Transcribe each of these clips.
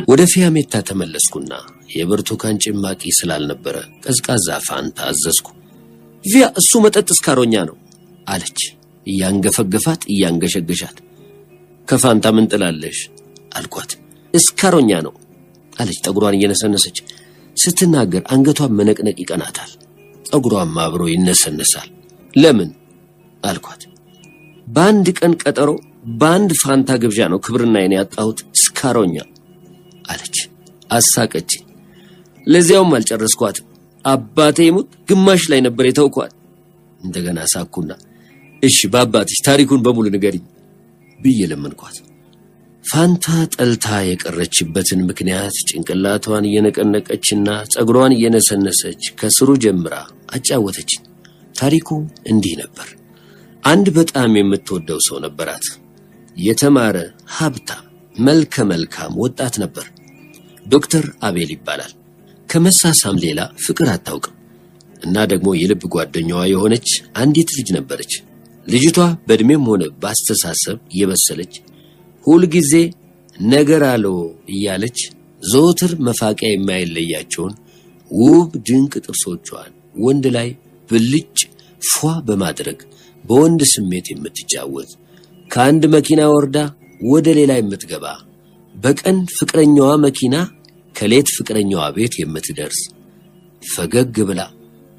ወደ ፊያሜታ ተመለስኩና የብርቱካን ጭማቂ ስላልነበረ ቀዝቃዛ ፋንታ አዘዝኩ። ቪያ እሱ መጠጥ እስካሮኛ ነው አለች እያንገፈገፋት እያንገሸገሻት። ከፋንታ ምን ጥላለሽ አልኳት። እስካሮኛ ነው አለች ጠጉሯን እየነሰነሰች። ስትናገር አንገቷን መነቅነቅ ይቀናታል፣ ጠጉሯም አብሮ ይነሰነሳል። ለምን አልኳት። በአንድ ቀን ቀጠሮ በአንድ ፋንታ ግብዣ ነው ክብርና የኔ ያጣሁት እስካሮኛ አለች። አሳቀች። ለዚያውም አልጨረስኳትም። አባቴ ይሙት ግማሽ ላይ ነበር የተውኳት። እንደገና ሳኩና እሺ በአባትሽ ታሪኩን በሙሉ ንገሪኝ ብዬ ለመንኳት። ፋንታ ጠልታ የቀረችበትን ምክንያት ጭንቅላቷን እየነቀነቀችና ጸጉሯን እየነሰነሰች ከስሩ ጀምራ አጫወተችኝ። ታሪኩ እንዲህ ነበር። አንድ በጣም የምትወደው ሰው ነበራት። የተማረ ሀብታም መልከ መልካም ወጣት ነበር። ዶክተር አቤል ይባላል። ከመሳሳም ሌላ ፍቅር አታውቅም እና ደግሞ የልብ ጓደኛዋ የሆነች አንዲት ልጅ ነበረች። ልጅቷ በእድሜም ሆነ በአስተሳሰብ የበሰለች ሁል ጊዜ ነገር አለው እያለች ዘወትር መፋቂያ የማይለያቸውን ውብ ድንቅ ጥርሶቿን ወንድ ላይ ብልጭ ፏ በማድረግ በወንድ ስሜት የምትጫወት ከአንድ መኪና ወርዳ ወደ ሌላ የምትገባ በቀን ፍቅረኛዋ መኪና ከሌት ፍቅረኛዋ ቤት የምትደርስ ፈገግ ብላ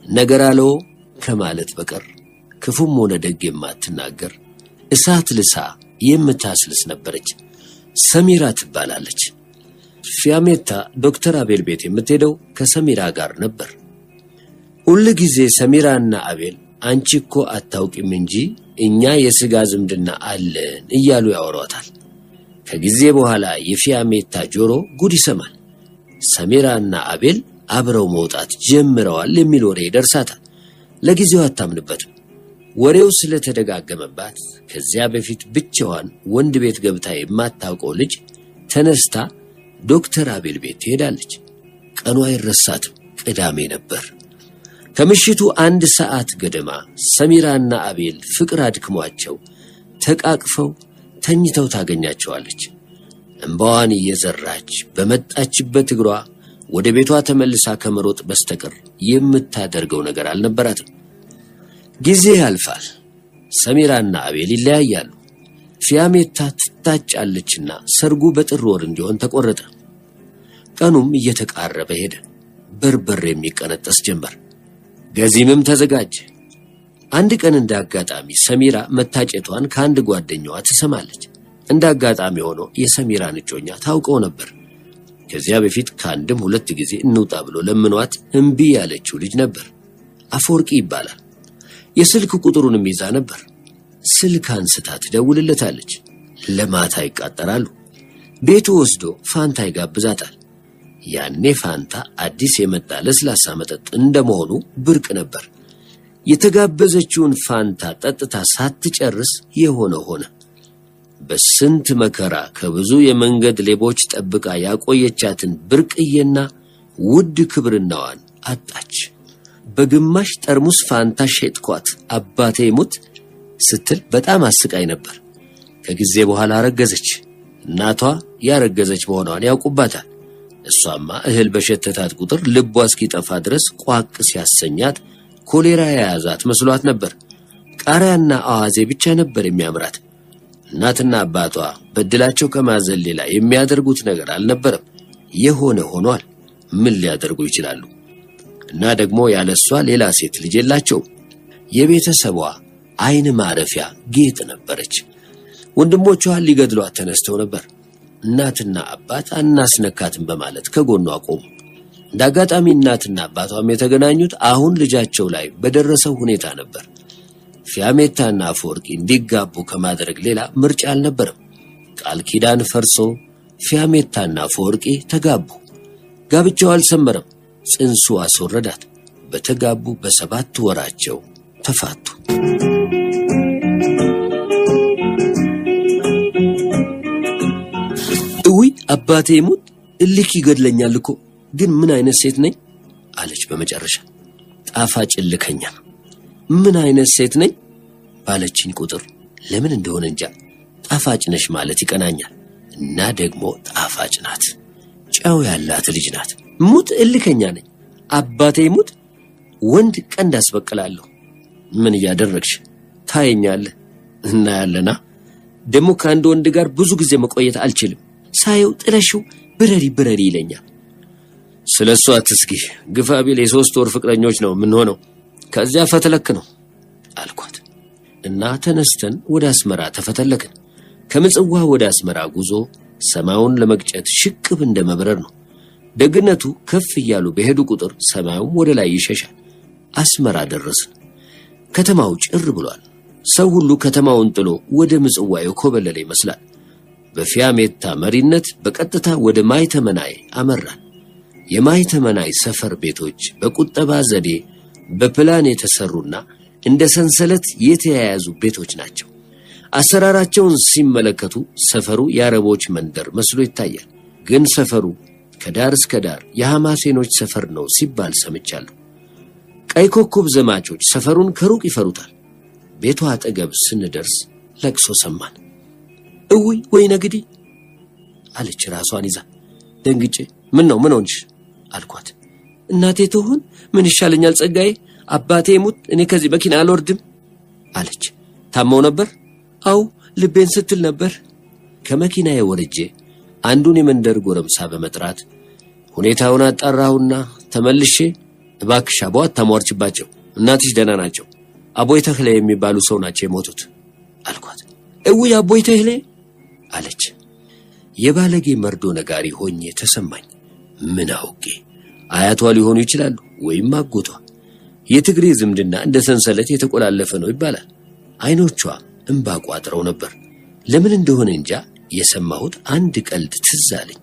ነገር አለው ከማለት በቀር ክፉም ሆነ ደግ የማትናገር እሳት ልሳ የምታስልስ ነበረች። ሰሚራ ትባላለች። ፊያሜታ ዶክተር አቤል ቤት የምትሄደው ከሰሚራ ጋር ነበር። ሁሉ ጊዜ ሰሚራና አቤል አንቺ እኮ አታውቂም እንጂ እኛ የሥጋ ዝምድና አለን እያሉ ያወሯታል። ከጊዜ በኋላ የፊያሜታ ጆሮ ጉድ ይሰማል። ሰሚራና አቤል አብረው መውጣት ጀምረዋል የሚል ወሬ ይደርሳታል። ለጊዜው አታምንበትም። ወሬው ስለተደጋገመባት ከዚያ በፊት ብቻዋን ወንድ ቤት ገብታ የማታውቀው ልጅ ተነስታ ዶክተር አቤል ቤት ትሄዳለች። ቀኑ አይረሳትም። ቅዳሜ ነበር። ከምሽቱ 1 ሰዓት ገደማ ሰሚራና አቤል ፍቅር አድክሟቸው ተቃቅፈው ተኝተው ታገኛቸዋለች። እንባዋን እየዘራች በመጣችበት እግሯ ወደ ቤቷ ተመልሳ ከመሮጥ በስተቀር የምታደርገው ነገር አልነበራትም። ጊዜ ያልፋል። ሰሚራና አቤል ይለያያሉ። ፊያሜታ ትታጫለችና ሰርጉ በጥር ወር እንዲሆን ተቆረጠ። ቀኑም እየተቃረበ ሄደ። በርበር የሚቀነጠስ ጀመር። ገዚምም ተዘጋጀ። አንድ ቀን እንዳጋጣሚ ሰሚራ መታጨቷን ከአንድ ጓደኛዋ ትሰማለች። እንዳጋጣሚ ሆኖ የሰሚራን እጮኛ ታውቀው ነበር። ከዚያ በፊት ከአንድም 2 ጊዜ እንውጣ ብሎ ለምኗት እምቢ ያለችው ልጅ ነበር። አፈወርቂ ይባላል። የስልክ ቁጥሩንም ይዛ ነበር። ስልክ አንስታ ትደውልለታለች። ለማታ ይቃጠራሉ። ቤቱ ወስዶ ፋንታ ይጋብዛታል። ያኔ ፋንታ አዲስ የመጣ ለስላሳ መጠጥ እንደመሆኑ ብርቅ ነበር። የተጋበዘችውን ፋንታ ጠጥታ ሳትጨርስ የሆነ ሆነ። በስንት መከራ ከብዙ የመንገድ ሌቦች ጠብቃ ያቆየቻትን ብርቅዬና ውድ ክብርናዋን አጣች። በግማሽ ጠርሙስ ፋንታ ሸጥኳት አባቴ ሙት ስትል በጣም አስቃይ ነበር። ከጊዜ በኋላ አረገዘች። እናቷ ያረገዘች መሆኗን ያውቁባታል። እሷማ እህል በሸተታት ቁጥር ልቧ እስኪጠፋ ድረስ ቋቅ ሲያሰኛት ኮሌራ የያዛት መስሏት ነበር። ቃሪያና አዋዜ ብቻ ነበር የሚያምራት። እናትና አባቷ በድላቸው ከማዘን ሌላ የሚያደርጉት ነገር አልነበረም። የሆነ ሆኗል። ምን ሊያደርጉ ይችላሉ? እና ደግሞ ያለሷ ሌላ ሴት ልጅ የላቸውም። የቤተሰቧ አይን ማረፊያ ጌጥ ነበረች። ወንድሞቿ ሊገድሏት ተነስተው ነበር። እናትና አባት አናስነካትም በማለት ከጎኗ ቆሙ። እንዳጋጣሚ እናትና አባቷም የተገናኙት አሁን ልጃቸው ላይ በደረሰው ሁኔታ ነበር። ፊያሜታና አፈወርቂ እንዲጋቡ ከማድረግ ሌላ ምርጫ አልነበረም። ቃል ኪዳን ፈርሶ ፊያሜታና አፈወርቂ ተጋቡ። ጋብቻው አልሰመረም። ጽንሱ አስወረዳት። በተጋቡ በ7 ወራቸው ተፋቱ። እውይ አባቴ ይሙት እልክ ይገድለኛል እኮ ግን ምን አይነት ሴት ነኝ አለች በመጨረሻ። ጣፋጭ ልከኛ ምን አይነት ሴት ነኝ ባለችኝ ቁጥር ለምን እንደሆነ እንጃ ጣፋጭ ነሽ ማለት ይቀናኛል። እና ደግሞ ጣፋጭ ናት፣ ጨው ያላት ልጅ ናት። ሙት እልከኛ ነኝ። አባቴ ሙት ወንድ ቀንድ አስበቅላለሁ። ምን እያደረግሽ ታየኛለህ? እና ያለና ደግሞ ከአንድ ወንድ ጋር ብዙ ጊዜ መቆየት አልችልም። ሳየው ጥለሽው ብረሪ ይለኛል። ስለሱ አትስጊ። ግፋ ቢል የ3 ወር ፍቅረኞች ነው የምንሆነው። ከዚያ ፈተለክ ነው አልኳት እና ተነስተን ወደ አስመራ ተፈተለክን። ከምጽዋ ወደ አስመራ ጉዞ ሰማዩን ለመግጨት ሽቅብ እንደመብረር ነው። ደግነቱ ከፍ እያሉ በሄዱ ቁጥር ሰማዩም ወደ ላይ ይሸሻል። አስመራ ደረስን። ከተማው ጭር ብሏል። ሰው ሁሉ ከተማውን ጥሎ ወደ ምጽዋ የኮበለለ ይመስላል። በፊያሜታ መሪነት በቀጥታ ወደ ማይተመናይ አመራን። የማይተመናይ ሰፈር ቤቶች በቁጠባ ዘዴ በፕላን የተሰሩና እንደ ሰንሰለት የተያያዙ ቤቶች ናቸው። አሰራራቸውን ሲመለከቱ ሰፈሩ የአረቦች መንደር መስሎ ይታያል። ግን ሰፈሩ ከዳር እስከ ዳር የሐማሴኖች ሰፈር ነው ሲባል ሰምቻለሁ። ቀይ ኮከብ ዘማቾች ሰፈሩን ከሩቅ ይፈሩታል። ቤቷ አጠገብ ስንደርስ ለቅሶ ሰማን። እውይ ወይ ነግዲ አለች ራሷን ይዛ። ደንግጬ ምን ሆንሽ አልኳት። እናቴ ትሆን ምን ይሻለኛል ጸጋዬ፣ አባቴ ሙት እኔ ከዚህ መኪና አልወርድም አለች። ታመው ነበር? አው ልቤን ስትል ነበር። ከመኪናዬ ወርጄ አንዱን የመንደር ጎረምሳ በመጥራት ሁኔታውን አጣራሁና ተመልሼ እባክሽ አቦ አታሟርችባቸው፣ እናትሽ ደህና ናቸው፣ አቦይ ተክሌ የሚባሉ ሰው ናቸው የሞቱት አልኳት። እውይ አቦይ ተክሌ አለች። የባለጌ መርዶ ነጋሪ ሆኜ ተሰማኝ። ምን አውቄ፣ አያቷ ሊሆኑ ይችላሉ ወይም አጎቷ። የትግሬ ዝምድና እንደ ሰንሰለት የተቆላለፈ ነው ይባላል። አይኖቿ እንባ ቋጥረው ነበር። ለምን እንደሆነ እንጃ የሰማሁት አንድ ቀልድ ትዝ አለኝ።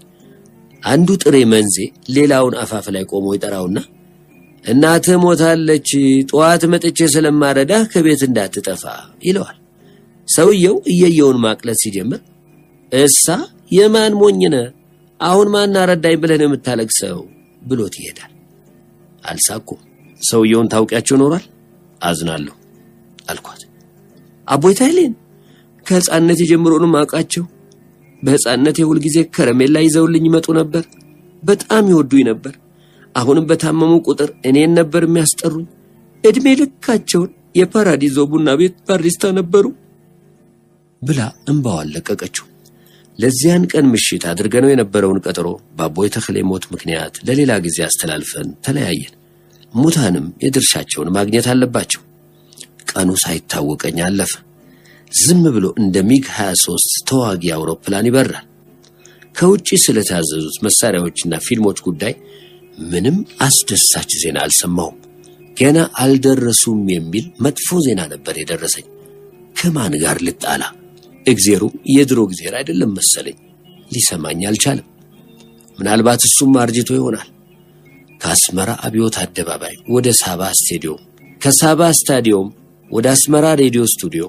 አንዱ ጥሬ መንዜ ሌላውን አፋፍ ላይ ቆሞ ይጠራውና እናትህ ሞታለች፣ ጠዋት መጥቼ ስለማረዳህ ከቤት እንዳትጠፋ ይለዋል። ሰውየው እየየውን ማቅለጥ ሲጀምር እሳ የማን ሞኝነ አሁን ማን አረዳኝ ብለህ ነው የምታለቅሰው ብሎት ይሄዳል። አልሳኩም። ሰውየውን ታውቂያቸው ኖሯል? አዝናለሁ አልኳት። አቦይ ታይሌን ከህፃንነት የጀምሮንም አውቃቸው። በህፃንነት የሁል ጊዜ ከረሜላ ይዘውልኝ ይመጡ ነበር። በጣም ይወዱኝ ነበር። አሁንም በታመሙ ቁጥር እኔን ነበር የሚያስጠሩኝ። እድሜ ልካቸውን የፓራዲዞ ቡና ቤት ባሪስታ ነበሩ ብላ እንባዋን ለቀቀችው። ለዚያን ቀን ምሽት አድርገነው የነበረውን ቀጠሮ በአቦይ ተክሌ ሞት ምክንያት ለሌላ ጊዜ አስተላልፈን ተለያየን። ሙታንም የድርሻቸውን ማግኘት አለባቸው። ቀኑ ሳይታወቀኝ አለፈ። ዝም ብሎ እንደ ሚግ 23 ተዋጊ አውሮፕላን ይበራል። ከውጪ ስለታዘዙት መሳሪያዎችና ፊልሞች ጉዳይ ምንም አስደሳች ዜና አልሰማሁም። ገና አልደረሱም የሚል መጥፎ ዜና ነበር የደረሰኝ። ከማን ጋር ልጣላ? እግዚአብሔሩ የድሮ እግዚአብሔር አይደለም መሰለኝ። ሊሰማኝ አልቻለም። ምናልባት እሱም አርጅቶ ይሆናል። ከአስመራ አብዮት አደባባይ ወደ ሳባ ስታዲየም፣ ከሳባ ስታዲየም ወደ አስመራ ሬዲዮ ስቱዲዮ፣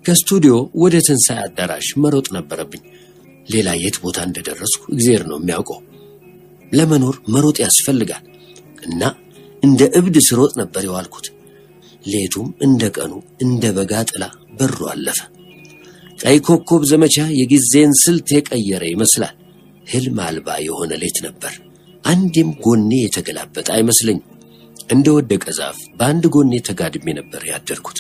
ከስቱዲዮ ወደ ትንሣኤ አዳራሽ መሮጥ ነበረብኝ። ሌላ የት ቦታ እንደደረስኩ እግዚአብሔር ነው የሚያውቀው። ለመኖር መሮጥ ያስፈልጋል እና እንደ እብድ ስሮጥ ነበር የዋልኩት። ሌቱም እንደ ቀኑ እንደ በጋ ጥላ በሩ አለፈ። ቀይ ኮከብ ዘመቻ የጊዜን ስልት የቀየረ ይመስላል። ህልም አልባ የሆነ ሌት ነበር። አንዴም ጎኔ የተገላበጠ አይመስለኝም። እንደ ወደቀ ዛፍ በአንድ ጎኔ ተጋድሜ ነበር ያደርኩት።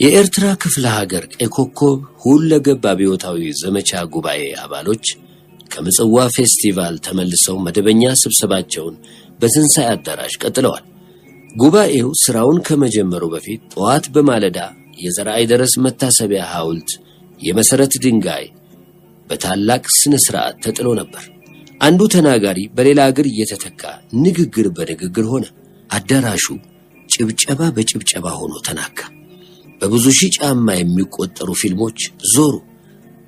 የኤርትራ ክፍለ ሀገር ቀይ ኮከብ ሁለገብ አብዮታዊ ዘመቻ ጉባኤ አባሎች ከምጽዋ ፌስቲቫል ተመልሰው መደበኛ ስብሰባቸውን በትንሣኤ አዳራሽ ቀጥለዋል። ጉባኤው ስራውን ከመጀመሩ በፊት ጠዋት በማለዳ የዘርአይ ደረስ መታሰቢያ ሐውልት የመሰረት ድንጋይ በታላቅ ስነ ስርዓት ተጥሎ ነበር። አንዱ ተናጋሪ በሌላ እግር እየተተካ ንግግር በንግግር ሆነ። አዳራሹ ጭብጨባ በጭብጨባ ሆኖ ተናካ። በብዙ ሺህ ጫማ የሚቆጠሩ ፊልሞች ዞሩ፣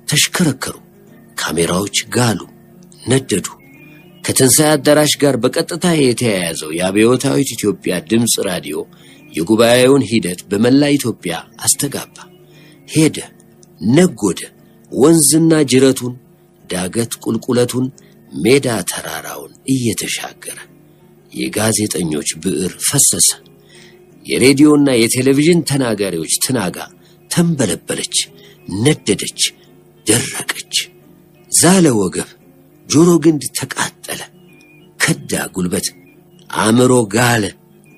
ተሽከረከሩ፣ ካሜራዎች ጋሉ፣ ነደዱ። ከትንሣኤ አዳራሽ ጋር በቀጥታ የተያያዘው የአብዮታዊት ኢትዮጵያ ድምፅ ራዲዮ የጉባኤውን ሂደት በመላ ኢትዮጵያ አስተጋባ። ሄደ፣ ነጎደ፣ ወንዝና ጅረቱን ዳገት ቁልቁለቱን፣ ሜዳ ተራራውን እየተሻገረ የጋዜጠኞች ብዕር ፈሰሰ። የሬዲዮና የቴሌቪዥን ተናጋሪዎች ትናጋ ተንበለበለች፣ ነደደች፣ ደረቀች። ዛለ ወገብ፣ ጆሮ ግንድ ተቃጠለ፣ ከዳ ጉልበት፣ አእምሮ ጋለ፣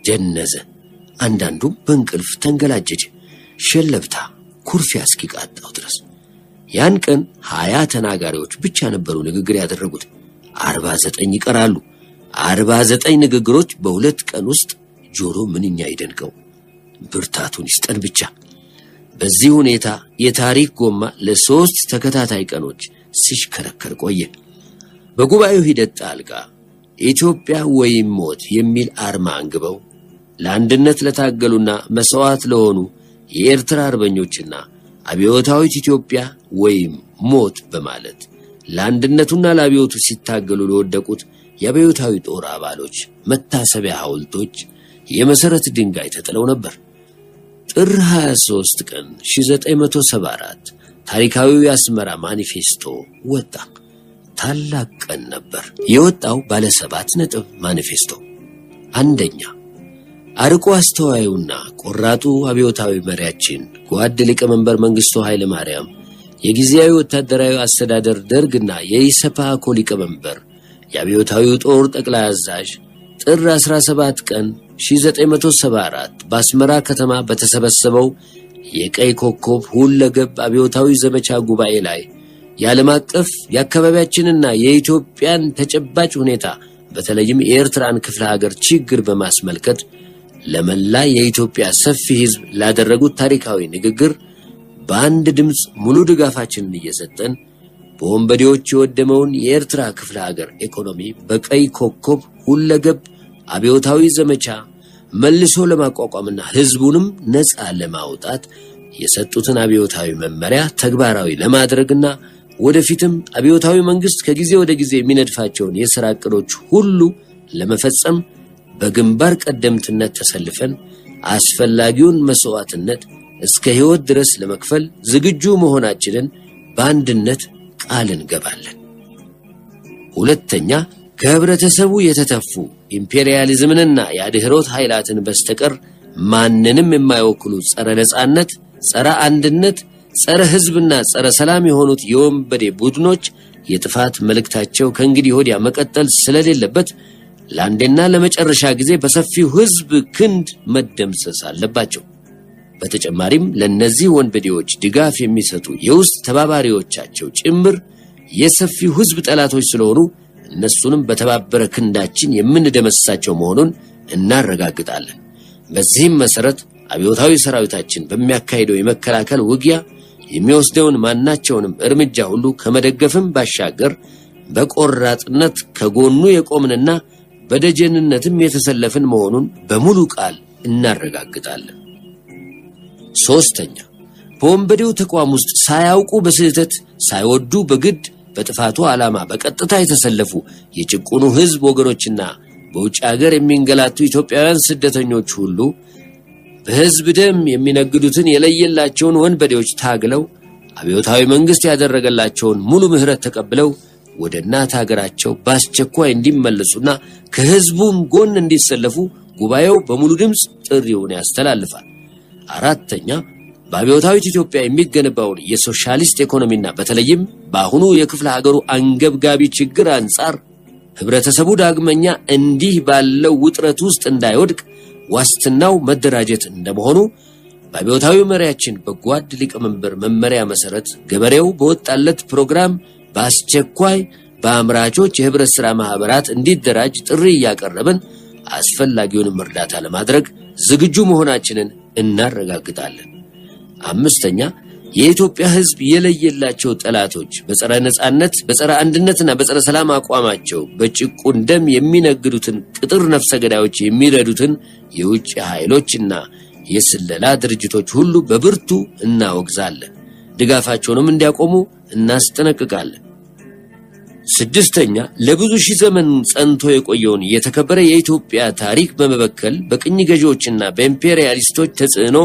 ጀነዘ። አንዳንዱም በእንቅልፍ ተንገላጀጀ፣ ሸለብታ ኩርፊያ እስኪቃጣው ድረስ። ያን ቀን 20 ተናጋሪዎች ብቻ ነበሩ ንግግር ያደረጉት። 49 ይቀራሉ። 49 ንግግሮች በ2 ቀን ውስጥ። ጆሮ ምንኛ ይደንቀው! ብርታቱን ይስጠን ብቻ። በዚህ ሁኔታ የታሪክ ጎማ ለ3 ተከታታይ ቀኖች ሲሽከረከር ቆየ። በጉባኤው ሂደት ጣልቃ ኢትዮጵያ ወይም ሞት የሚል አርማ አንግበው ለአንድነት ለታገሉና መስዋዕት ለሆኑ የኤርትራ አርበኞችና አብዮታዊት ኢትዮጵያ ወይም ሞት በማለት ለአንድነቱና ለአብዮቱ ሲታገሉ ለወደቁት የአብዮታዊ ጦር አባሎች መታሰቢያ ሐውልቶች የመሰረት ድንጋይ ተጥለው ነበር። ጥር 23 ቀን 1974 ታሪካዊው የአስመራ ማኒፌስቶ ወጣ። ታላቅ ቀን ነበር። የወጣው ባለ 7 ነጥብ ማኒፌስቶ። አንደኛ፣ አርቆ አስተዋዩና ቆራጡ አብዮታዊ መሪያችን ጓድ ሊቀመንበር መንግስቱ ኃይለ ማርያም፣ የጊዜያዊ ወታደራዊ አስተዳደር ደርግና የኢሰፓኮ ሊቀመንበር የአብዮታዊው ጦር ጠቅላይ አዛዥ ጥር 17 ቀን 1974 በአስመራ ከተማ በተሰበሰበው የቀይ ኮከብ ሁለገብ አብዮታዊ ዘመቻ ጉባኤ ላይ የዓለም አቀፍ የአካባቢያችንና የኢትዮጵያን ተጨባጭ ሁኔታ በተለይም የኤርትራን ክፍለ ሀገር ችግር በማስመልከት ለመላ የኢትዮጵያ ሰፊ ሕዝብ ላደረጉት ታሪካዊ ንግግር በአንድ ድምፅ ሙሉ ድጋፋችንን እየሰጠን በወንበዴዎች የወደመውን የኤርትራ ክፍለ ሀገር ኢኮኖሚ በቀይ ኮከብ ሁለገብ አብዮታዊ ዘመቻ መልሶ ለማቋቋምና ሕዝቡንም ነፃ ለማውጣት የሰጡትን አብዮታዊ መመሪያ ተግባራዊ ለማድረግና ወደፊትም አብዮታዊ መንግስት ከጊዜ ወደ ጊዜ የሚነድፋቸውን የሥራ ዕቅዶች ሁሉ ለመፈጸም በግንባር ቀደምትነት ተሰልፈን አስፈላጊውን መስዋዕትነት እስከ ሕይወት ድረስ ለመክፈል ዝግጁ መሆናችንን በአንድነት ቃል እንገባለን። ሁለተኛ፣ ከህብረተሰቡ የተተፉ ኢምፔሪያሊዝምንና የአድህሮት ኃይላትን በስተቀር ማንንም የማይወክሉ ጸረ ነጻነት፣ ጸረ አንድነት፣ ጸረ ህዝብና ጸረ ሰላም የሆኑት የወንበዴ ቡድኖች የጥፋት መልእክታቸው ከእንግዲህ ወዲያ መቀጠል ስለሌለበት ለአንዴና ለመጨረሻ ጊዜ በሰፊው ህዝብ ክንድ መደምሰስ አለባቸው። በተጨማሪም ለነዚህ ወንበዴዎች ድጋፍ የሚሰጡ የውስጥ ተባባሪዎቻቸው ጭምር የሰፊው ህዝብ ጠላቶች ስለሆኑ እነሱንም በተባበረ ክንዳችን የምንደመስሳቸው መሆኑን እናረጋግጣለን። በዚህም መሰረት አብዮታዊ ሰራዊታችን በሚያካሂደው የመከላከል ውጊያ የሚወስደውን ማናቸውንም እርምጃ ሁሉ ከመደገፍም ባሻገር በቆራጥነት ከጎኑ የቆምንና በደጀንነትም የተሰለፍን መሆኑን በሙሉ ቃል እናረጋግጣለን። ሶስተኛ፣ በወንበዴው ተቋም ውስጥ ሳያውቁ በስህተት ሳይወዱ በግድ በጥፋቱ ዓላማ በቀጥታ የተሰለፉ የጭቁኑ ህዝብ ወገኖችና በውጭ ሀገር የሚንገላቱ ኢትዮጵያውያን ስደተኞች ሁሉ በህዝብ ደም የሚነግዱትን የለየላቸውን ወንበዴዎች ታግለው አብዮታዊ መንግስት ያደረገላቸውን ሙሉ ምህረት ተቀብለው ወደ እናት ሀገራቸው በአስቸኳይ እንዲመለሱና ከህዝቡም ጎን እንዲሰለፉ ጉባኤው በሙሉ ድምፅ ጥሪውን ያስተላልፋል። አራተኛ፣ በአብዮታዊት ኢትዮጵያ የሚገነባውን የሶሻሊስት ኢኮኖሚና በተለይም በአሁኑ የክፍለ ሀገሩ አንገብጋቢ ችግር አንጻር ህብረተሰቡ ዳግመኛ እንዲህ ባለው ውጥረት ውስጥ እንዳይወድቅ ዋስትናው መደራጀት እንደመሆኑ በአብዮታዊ መሪያችን በጓድ ሊቀመንበር መመሪያ መሰረት ገበሬው በወጣለት ፕሮግራም በአስቸኳይ በአምራቾች የህብረት ሥራ ማህበራት እንዲደራጅ ጥሪ እያቀረብን አስፈላጊውንም እርዳታ ለማድረግ ዝግጁ መሆናችንን እናረጋግጣለን። አምስተኛ፣ የኢትዮጵያ ህዝብ የለየላቸው ጠላቶች በጸረ ነጻነት፣ በጸረ አንድነትና በጸረ ሰላም አቋማቸው በጭቁን ደም የሚነግዱትን ቅጥር ነፍሰ ገዳዮች የሚረዱትን የውጭ ኃይሎችና የስለላ ድርጅቶች ሁሉ በብርቱ እናወግዛለን። ድጋፋቸውንም እንዲያቆሙ እናስጠነቅቃለን። ስድስተኛ፣ ለብዙ ሺህ ዘመን ጸንቶ የቆየውን የተከበረ የኢትዮጵያ ታሪክ በመበከል በቅኝ ገዢዎችና በኢምፔሪያሊስቶች ተጽዕኖ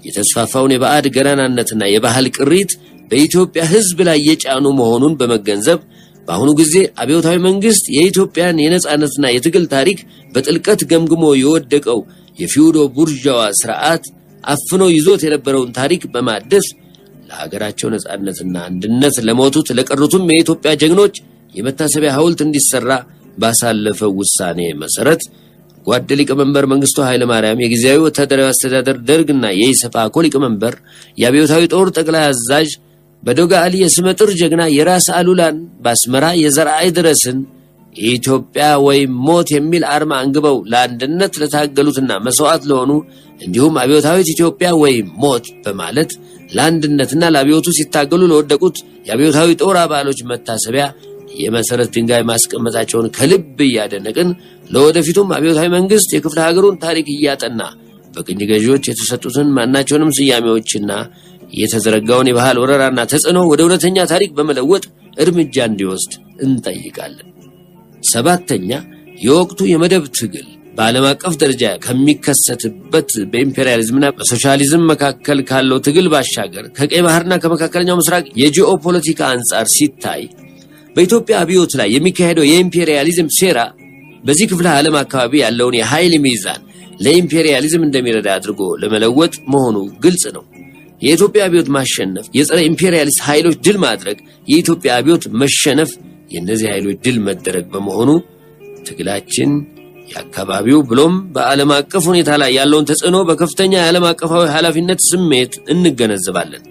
የተስፋፋውን የባዕድ ገናናነትና የባህል ቅሪት በኢትዮጵያ ሕዝብ ላይ የጫኑ መሆኑን በመገንዘብ በአሁኑ ጊዜ አብዮታዊ መንግስት የኢትዮጵያን የነጻነትና የትግል ታሪክ በጥልቀት ገምግሞ የወደቀው የፊውዶ ቡርዣዋ ስርዓት አፍኖ ይዞት የነበረውን ታሪክ በማደስ ለሀገራቸው ነጻነትና አንድነት ለሞቱት ለቀሩትም የኢትዮጵያ ጀግኖች የመታሰቢያ ሐውልት እንዲሰራ ባሳለፈው ውሳኔ መሰረት ጓድ ሊቀመንበር መንግስቱ ኃይለ ማርያም የጊዜያዊ ወታደራዊ አስተዳደር ደርግና የኢሰፓኮ ሊቀመንበር የአብዮታዊ ጦር ጠቅላይ አዛዥ በዶጋሊ የስመጥር ጀግና የራስ አሉላን በአስመራ የዘርአይ ድረስን የኢትዮጵያ ወይም ሞት የሚል አርማ አንግበው ለአንድነት ለታገሉትና መስዋዕት ለሆኑ እንዲሁም አብዮታዊት ኢትዮጵያ ወይም ሞት በማለት ለአንድነትና ለአብዮቱ ሲታገሉ ለወደቁት የአብዮታዊ ጦር አባሎች መታሰቢያ የመሰረት ድንጋይ ማስቀመጣቸውን ከልብ እያደነቅን ለወደፊቱም አብዮታዊ መንግስት የክፍለ ሀገሩን ታሪክ እያጠና በቅኝ ገዢዎች የተሰጡትን ማናቸውንም ስያሜዎችና የተዘረጋውን የባህል ወረራና ተጽዕኖ ወደ እውነተኛ ታሪክ በመለወጥ እርምጃ እንዲወስድ እንጠይቃለን። 7ኛ የወቅቱ የመደብ ትግል በዓለም አቀፍ ደረጃ ከሚከሰትበት በኢምፔሪያሊዝምና በሶሻሊዝም መካከል ካለው ትግል ባሻገር ከቀይ ባህርና ከመካከለኛው ምስራቅ የጂኦፖለቲካ አንጻር ሲታይ በኢትዮጵያ አብዮት ላይ የሚካሄደው የኢምፔሪያሊዝም ሴራ በዚህ ክፍለ ዓለም አካባቢ ያለውን የኃይል ሚዛን ለኢምፔሪያሊዝም እንደሚረዳ አድርጎ ለመለወጥ መሆኑ ግልጽ ነው። የኢትዮጵያ አብዮት ማሸነፍ የጸረ ኢምፔሪያሊስት ኃይሎች ድል ማድረግ፣ የኢትዮጵያ አብዮት መሸነፍ የእነዚህ ኃይሎች ድል መደረግ በመሆኑ ትግላችን የአካባቢው ብሎም በዓለም አቀፍ ሁኔታ ላይ ያለውን ተጽዕኖ በከፍተኛ የዓለም አቀፋዊ ኃላፊነት ስሜት እንገነዘባለን።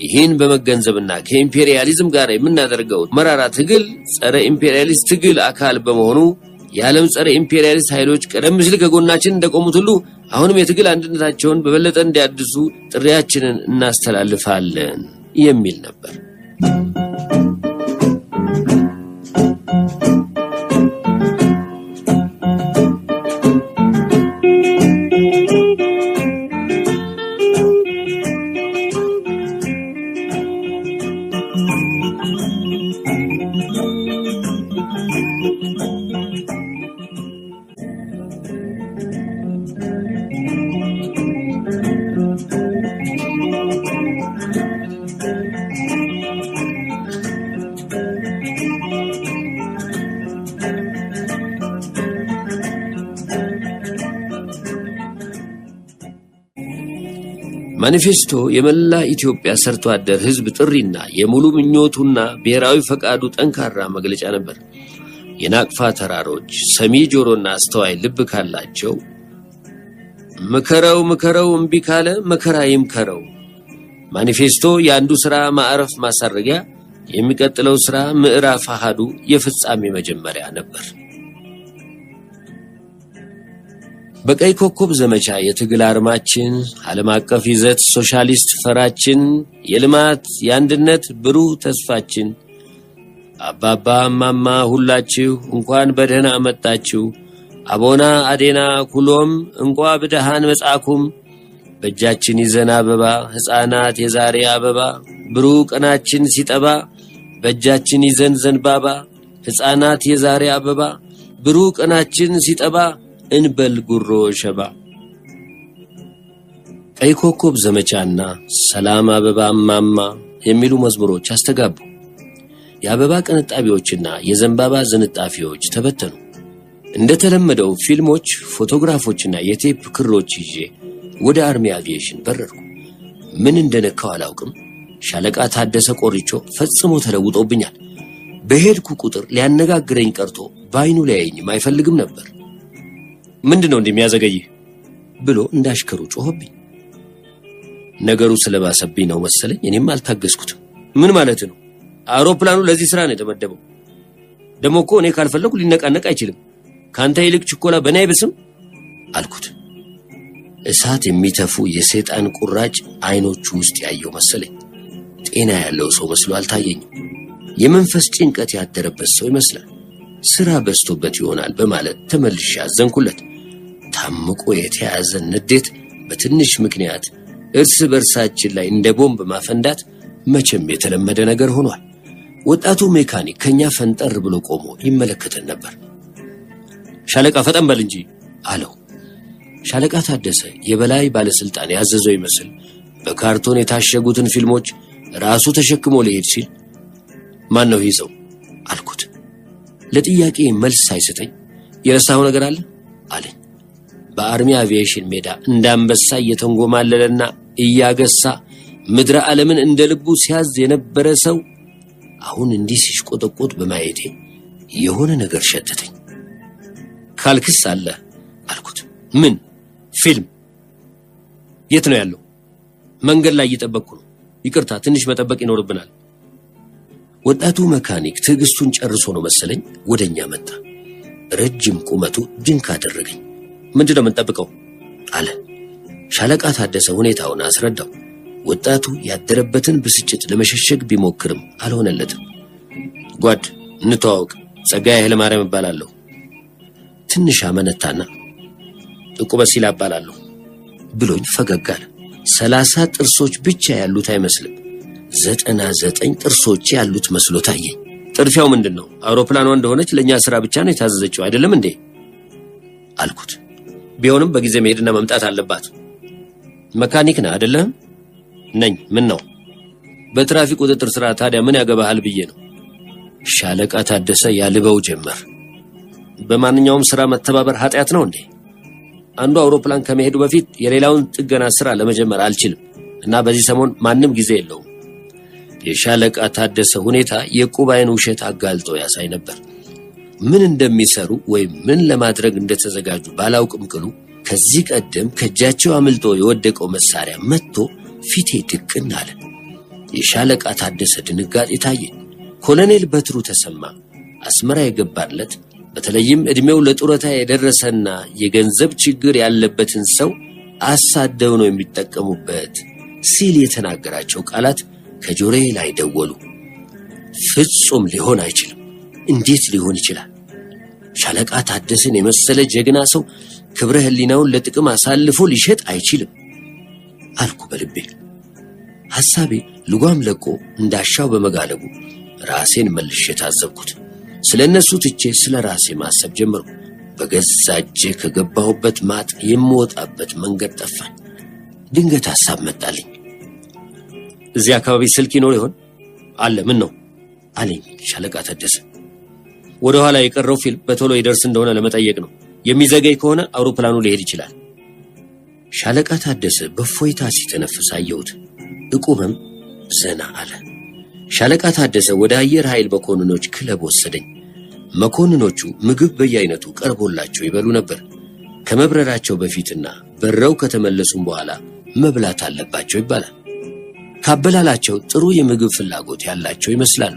ይህን በመገንዘብና ከኢምፔሪያሊዝም ጋር የምናደርገው መራራ ትግል ጸረ ኢምፔሪያሊስት ትግል አካል በመሆኑ የዓለም ጸረ ኢምፔሪያሊስት ኃይሎች ቀደም ሲል ከጎናችን እንደቆሙት ሁሉ አሁንም የትግል አንድነታቸውን በበለጠ እንዲያድሱ ጥሪያችንን እናስተላልፋለን የሚል ነበር። ማኒፌስቶ የመላ ኢትዮጵያ ሰርቶ አደር ህዝብ ጥሪና የሙሉ ምኞቱና ብሔራዊ ፈቃዱ ጠንካራ መግለጫ ነበር። የናቅፋ ተራሮች ሰሚ ጆሮና አስተዋይ ልብ ካላቸው ምከረው እምቢ ካለ መከራ ይምከረው። ማኒፌስቶ የአንዱ ስራ ማዕረፍ ማሳረጊያ፣ የሚቀጥለው ስራ ምዕራፍ አሃዱ የፍጻሜ መጀመሪያ ነበር። በቀይ ኮከብ ዘመቻ የትግል አርማችን ዓለም አቀፍ ይዘት ሶሻሊስት ፈራችን፣ የልማት የአንድነት ብሩህ ተስፋችን፣ አባባ እማማ ሁላችሁ እንኳን በደህና መጣችሁ፣ አቦና አዴና ኩሎም እንኳ በደሃን መጻኩም፣ በእጃችን ይዘን አበባ ሕፃናት የዛሬ አበባ፣ ብሩህ ቀናችን ሲጠባ በእጃችን ይዘን ዘንባባ፣ ሕፃናት የዛሬ አበባ፣ ብሩህ ቀናችን ሲጠባ እንበል ጉሮ ሸባ። ቀይ ኮከብ ዘመቻና ሰላም አበባ እማማ የሚሉ መዝሙሮች አስተጋቡ። የአበባ ቅንጣቢዎችና የዘንባባ ዝንጣፊዎች ተበተኑ። እንደተለመደው ፊልሞች፣ ፎቶግራፎችና የቴፕ ክሮች ይዤ ወደ አርሚ አቪዬሽን በረርኩ። ምን እንደነካው አላውቅም። ሻለቃ ታደሰ ቆሪቾ ፈጽሞ ተለውጦብኛል። በሄድኩ ቁጥር ሊያነጋግረኝ ቀርቶ ባይኑ ሊያየኝም አይፈልግም ነበር። ምንድነው እንደሚያዘገይ ብሎ እንዳሽከሩ ጮህብኝ። ነገሩ ስለባሰብኝ ነው መሰለኝ እኔም አልታገስኩትም። ምን ማለት ነው? አውሮፕላኑ ለዚህ ስራ ነው የተመደበው። ደሞ እኮ እኔ ካልፈለኩ ሊነቃነቅ አይችልም። ካንተ ይልቅ ችኮላ በእኔ አይብስም አልኩት። እሳት የሚተፉ የሰይጣን ቁራጭ አይኖቹ ውስጥ ያየው መሰለኝ። ጤና ያለው ሰው መስሎ አልታየኝም። የመንፈስ ጭንቀት ያደረበት ሰው ይመስላል። ስራ በዝቶበት ይሆናል በማለት ተመልሼ አዘንኩለት። ታምቆ የተያዘ ንዴት በትንሽ ምክንያት እርስ በርሳችን ላይ እንደ ቦምብ ማፈንዳት መቼም የተለመደ ነገር ሆኗል። ወጣቱ ሜካኒክ ከኛ ፈንጠር ብሎ ቆሞ ይመለከተን ነበር። ሻለቃ ፈጠን በል እንጂ አለው። ሻለቃ ታደሰ የበላይ ባለስልጣን ያዘዘው ይመስል በካርቶን የታሸጉትን ፊልሞች ራሱ ተሸክሞ ሊሄድ ሲል ማን ነው ይዘው አልኩት። ለጥያቄ መልስ ሳይሰጠኝ የረሳው ነገር አለ አለኝ። በአርሚ አቪዬሽን ሜዳ እንዳንበሳ እየተንጎማለለና እያገሳ ምድረ ዓለምን እንደ ልቡ ሲያዝ የነበረ ሰው አሁን እንዲህ ሲሽቆጠቆጥ በማየቴ የሆነ ነገር ሸተተኝ። ካልክስ አለ አልኩት። ምን ፊልም? የት ነው ያለው? መንገድ ላይ እየጠበቅኩ ነው። ይቅርታ ትንሽ መጠበቅ ይኖርብናል። ወጣቱ መካኒክ ትዕግስቱን ጨርሶ ነው መሰለኝ ወደኛ መጣ። ረጅም ቁመቱ ድንክ አደረገኝ። ምንድነው የምንጠብቀው አለ። ሻለቃ ታደሰ ሁኔታውን አስረዳው። ወጣቱ ያደረበትን ብስጭት ለመሸሸግ ቢሞክርም አልሆነለትም። ጓድ እንተዋወቅ፣ ጸጋዬ ኃይለማርያም እባላለሁ። ትንሽ አመነታና ዕቁበ ሲላ እባላለሁ ብሎኝ ፈገግ አለ። 30 ጥርሶች ብቻ ያሉት አይመስልም፣ 99 ጥርሶች ያሉት መስሎ ታየኝ። ጥድፊያው ምንድነው? አውሮፕላኗ እንደሆነች ለኛ ስራ ብቻ ነው የታዘዘችው አይደለም እንዴ አልኩት። ቢሆንም በጊዜ መሄድና መምጣት አለባት። መካኒክ ነህ አይደለም? ነኝ። ምን ነው? በትራፊክ ቁጥጥር ስራ ታዲያ ምን ያገባሃል ብዬ ነው። ሻለቃ ታደሰ ያልበው ጀመር። በማንኛውም ስራ መተባበር ኃጢአት ነው እንዴ? አንዱ አውሮፕላን ከመሄዱ በፊት የሌላውን ጥገና ስራ ለመጀመር አልችልም እና በዚህ ሰሞን ማንም ጊዜ የለውም። የሻለቃ ታደሰ ሁኔታ የዕቁባይን ውሸት አጋልጦ ያሳይ ነበር። ምን እንደሚሰሩ ወይም ምን ለማድረግ እንደተዘጋጁ ባላውቅም ቅሉ ከዚህ ቀደም ከእጃቸው አምልጦ የወደቀው መሳሪያ መጥቶ ፊቴ ድቅን አለ። የሻለቃ ታደሰ ድንጋጤ ታየኝ። ኮሎኔል በትሩ ተሰማ አስመራ የገባለት በተለይም እድሜው ለጡረታ የደረሰና የገንዘብ ችግር ያለበትን ሰው አሳደው ነው የሚጠቀሙበት ሲል የተናገራቸው ቃላት ከጆሮዬ ላይ ደወሉ። ፍጹም ሊሆን አይችልም። እንዴት ሊሆን ይችላል? ሻለቃ ታደሰን የመሰለ ጀግና ሰው ክብረ ህሊናውን ለጥቅም አሳልፎ ሊሸጥ አይችልም አልኩ በልቤ። ሐሳቤ ልጓም ለቆ እንዳሻው በመጋለቡ ራሴን መልሼ ታዘብኩት። ስለነሱ ትቼ ስለ ራሴ ማሰብ ጀመርኩ። በገዛ እጄ ከገባሁበት ማጥ የምወጣበት መንገድ ጠፋኝ። ድንገት ሐሳብ መጣልኝ። እዚህ አካባቢ ስልክ ይኖር ይሆን? አለ። ምን ነው አለኝ ሻለቃ ታደሰ። ወደ ኋላ የቀረው ፊልም በቶሎ ይደርስ እንደሆነ ለመጠየቅ ነው። የሚዘገይ ከሆነ አውሮፕላኑ ሊሄድ ይችላል። ሻለቃ ታደሰ በፎይታ ሲተነፍስ አየሁት። ዕቁብም ዘና አለ። ሻለቃ ታደሰ ወደ አየር ኃይል መኮንኖች ክለብ ወሰደኝ። መኮንኖቹ ምግብ በየአይነቱ ቀርቦላቸው ይበሉ ነበር። ከመብረራቸው በፊትና በረው ከተመለሱም በኋላ መብላት አለባቸው ይባላል። ካበላላቸው ጥሩ የምግብ ፍላጎት ያላቸው ይመስላሉ።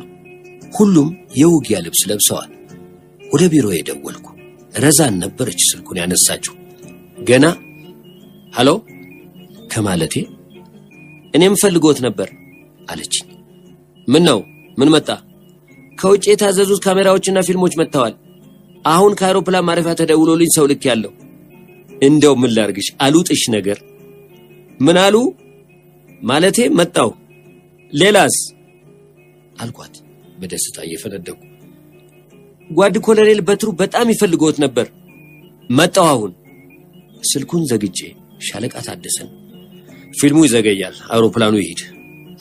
ሁሉም የውጊያ ልብስ ለብሰዋል። ወደ ቢሮ የደወልኩ ረዛን ነበረች ስልኩን ያነሳችው። ገና ሃሎ ከማለቴ እኔም ፈልጎት ነበር አለችኝ። ምን ነው? ምን መጣ? ከውጭ የታዘዙት ካሜራዎችና ፊልሞች መጥተዋል። አሁን ከአውሮፕላን ማረፊያ ተደውሎልኝ ሰው ልክ ያለው። እንደው ምን ላርግሽ አሉጥሽ ነገር። ምን አሉ? ማለቴ መጣው። ሌላስ? አልኳት በደስታ እየፈነደቁ። ጓድ ኮሎኔል በትሩ በጣም ይፈልጎት ነበር። መጣው አሁን። ስልኩን ዘግቼ ሻለቃ ታደሰን ፊልሙ ይዘገያል፣ አውሮፕላኑ ይሄድ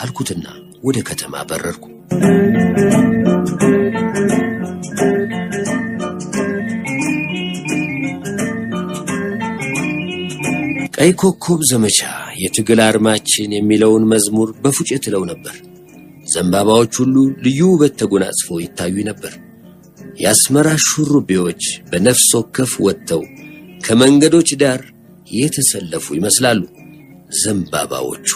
አልኩትና ወደ ከተማ በረርኩ። ቀይ ኮከብ ዘመቻ የትግል አርማችን የሚለውን መዝሙር በፉጨት ለው ነበር። ዘንባባዎች ሁሉ ልዩ ውበት ተጎናጽፈው ይታዩ ነበር። የአስመራ ሹሩቤዎች በነፍስ ወከፍ ወጥተው ከመንገዶች ዳር የተሰለፉ ይመስላሉ። ዘንባባዎቹ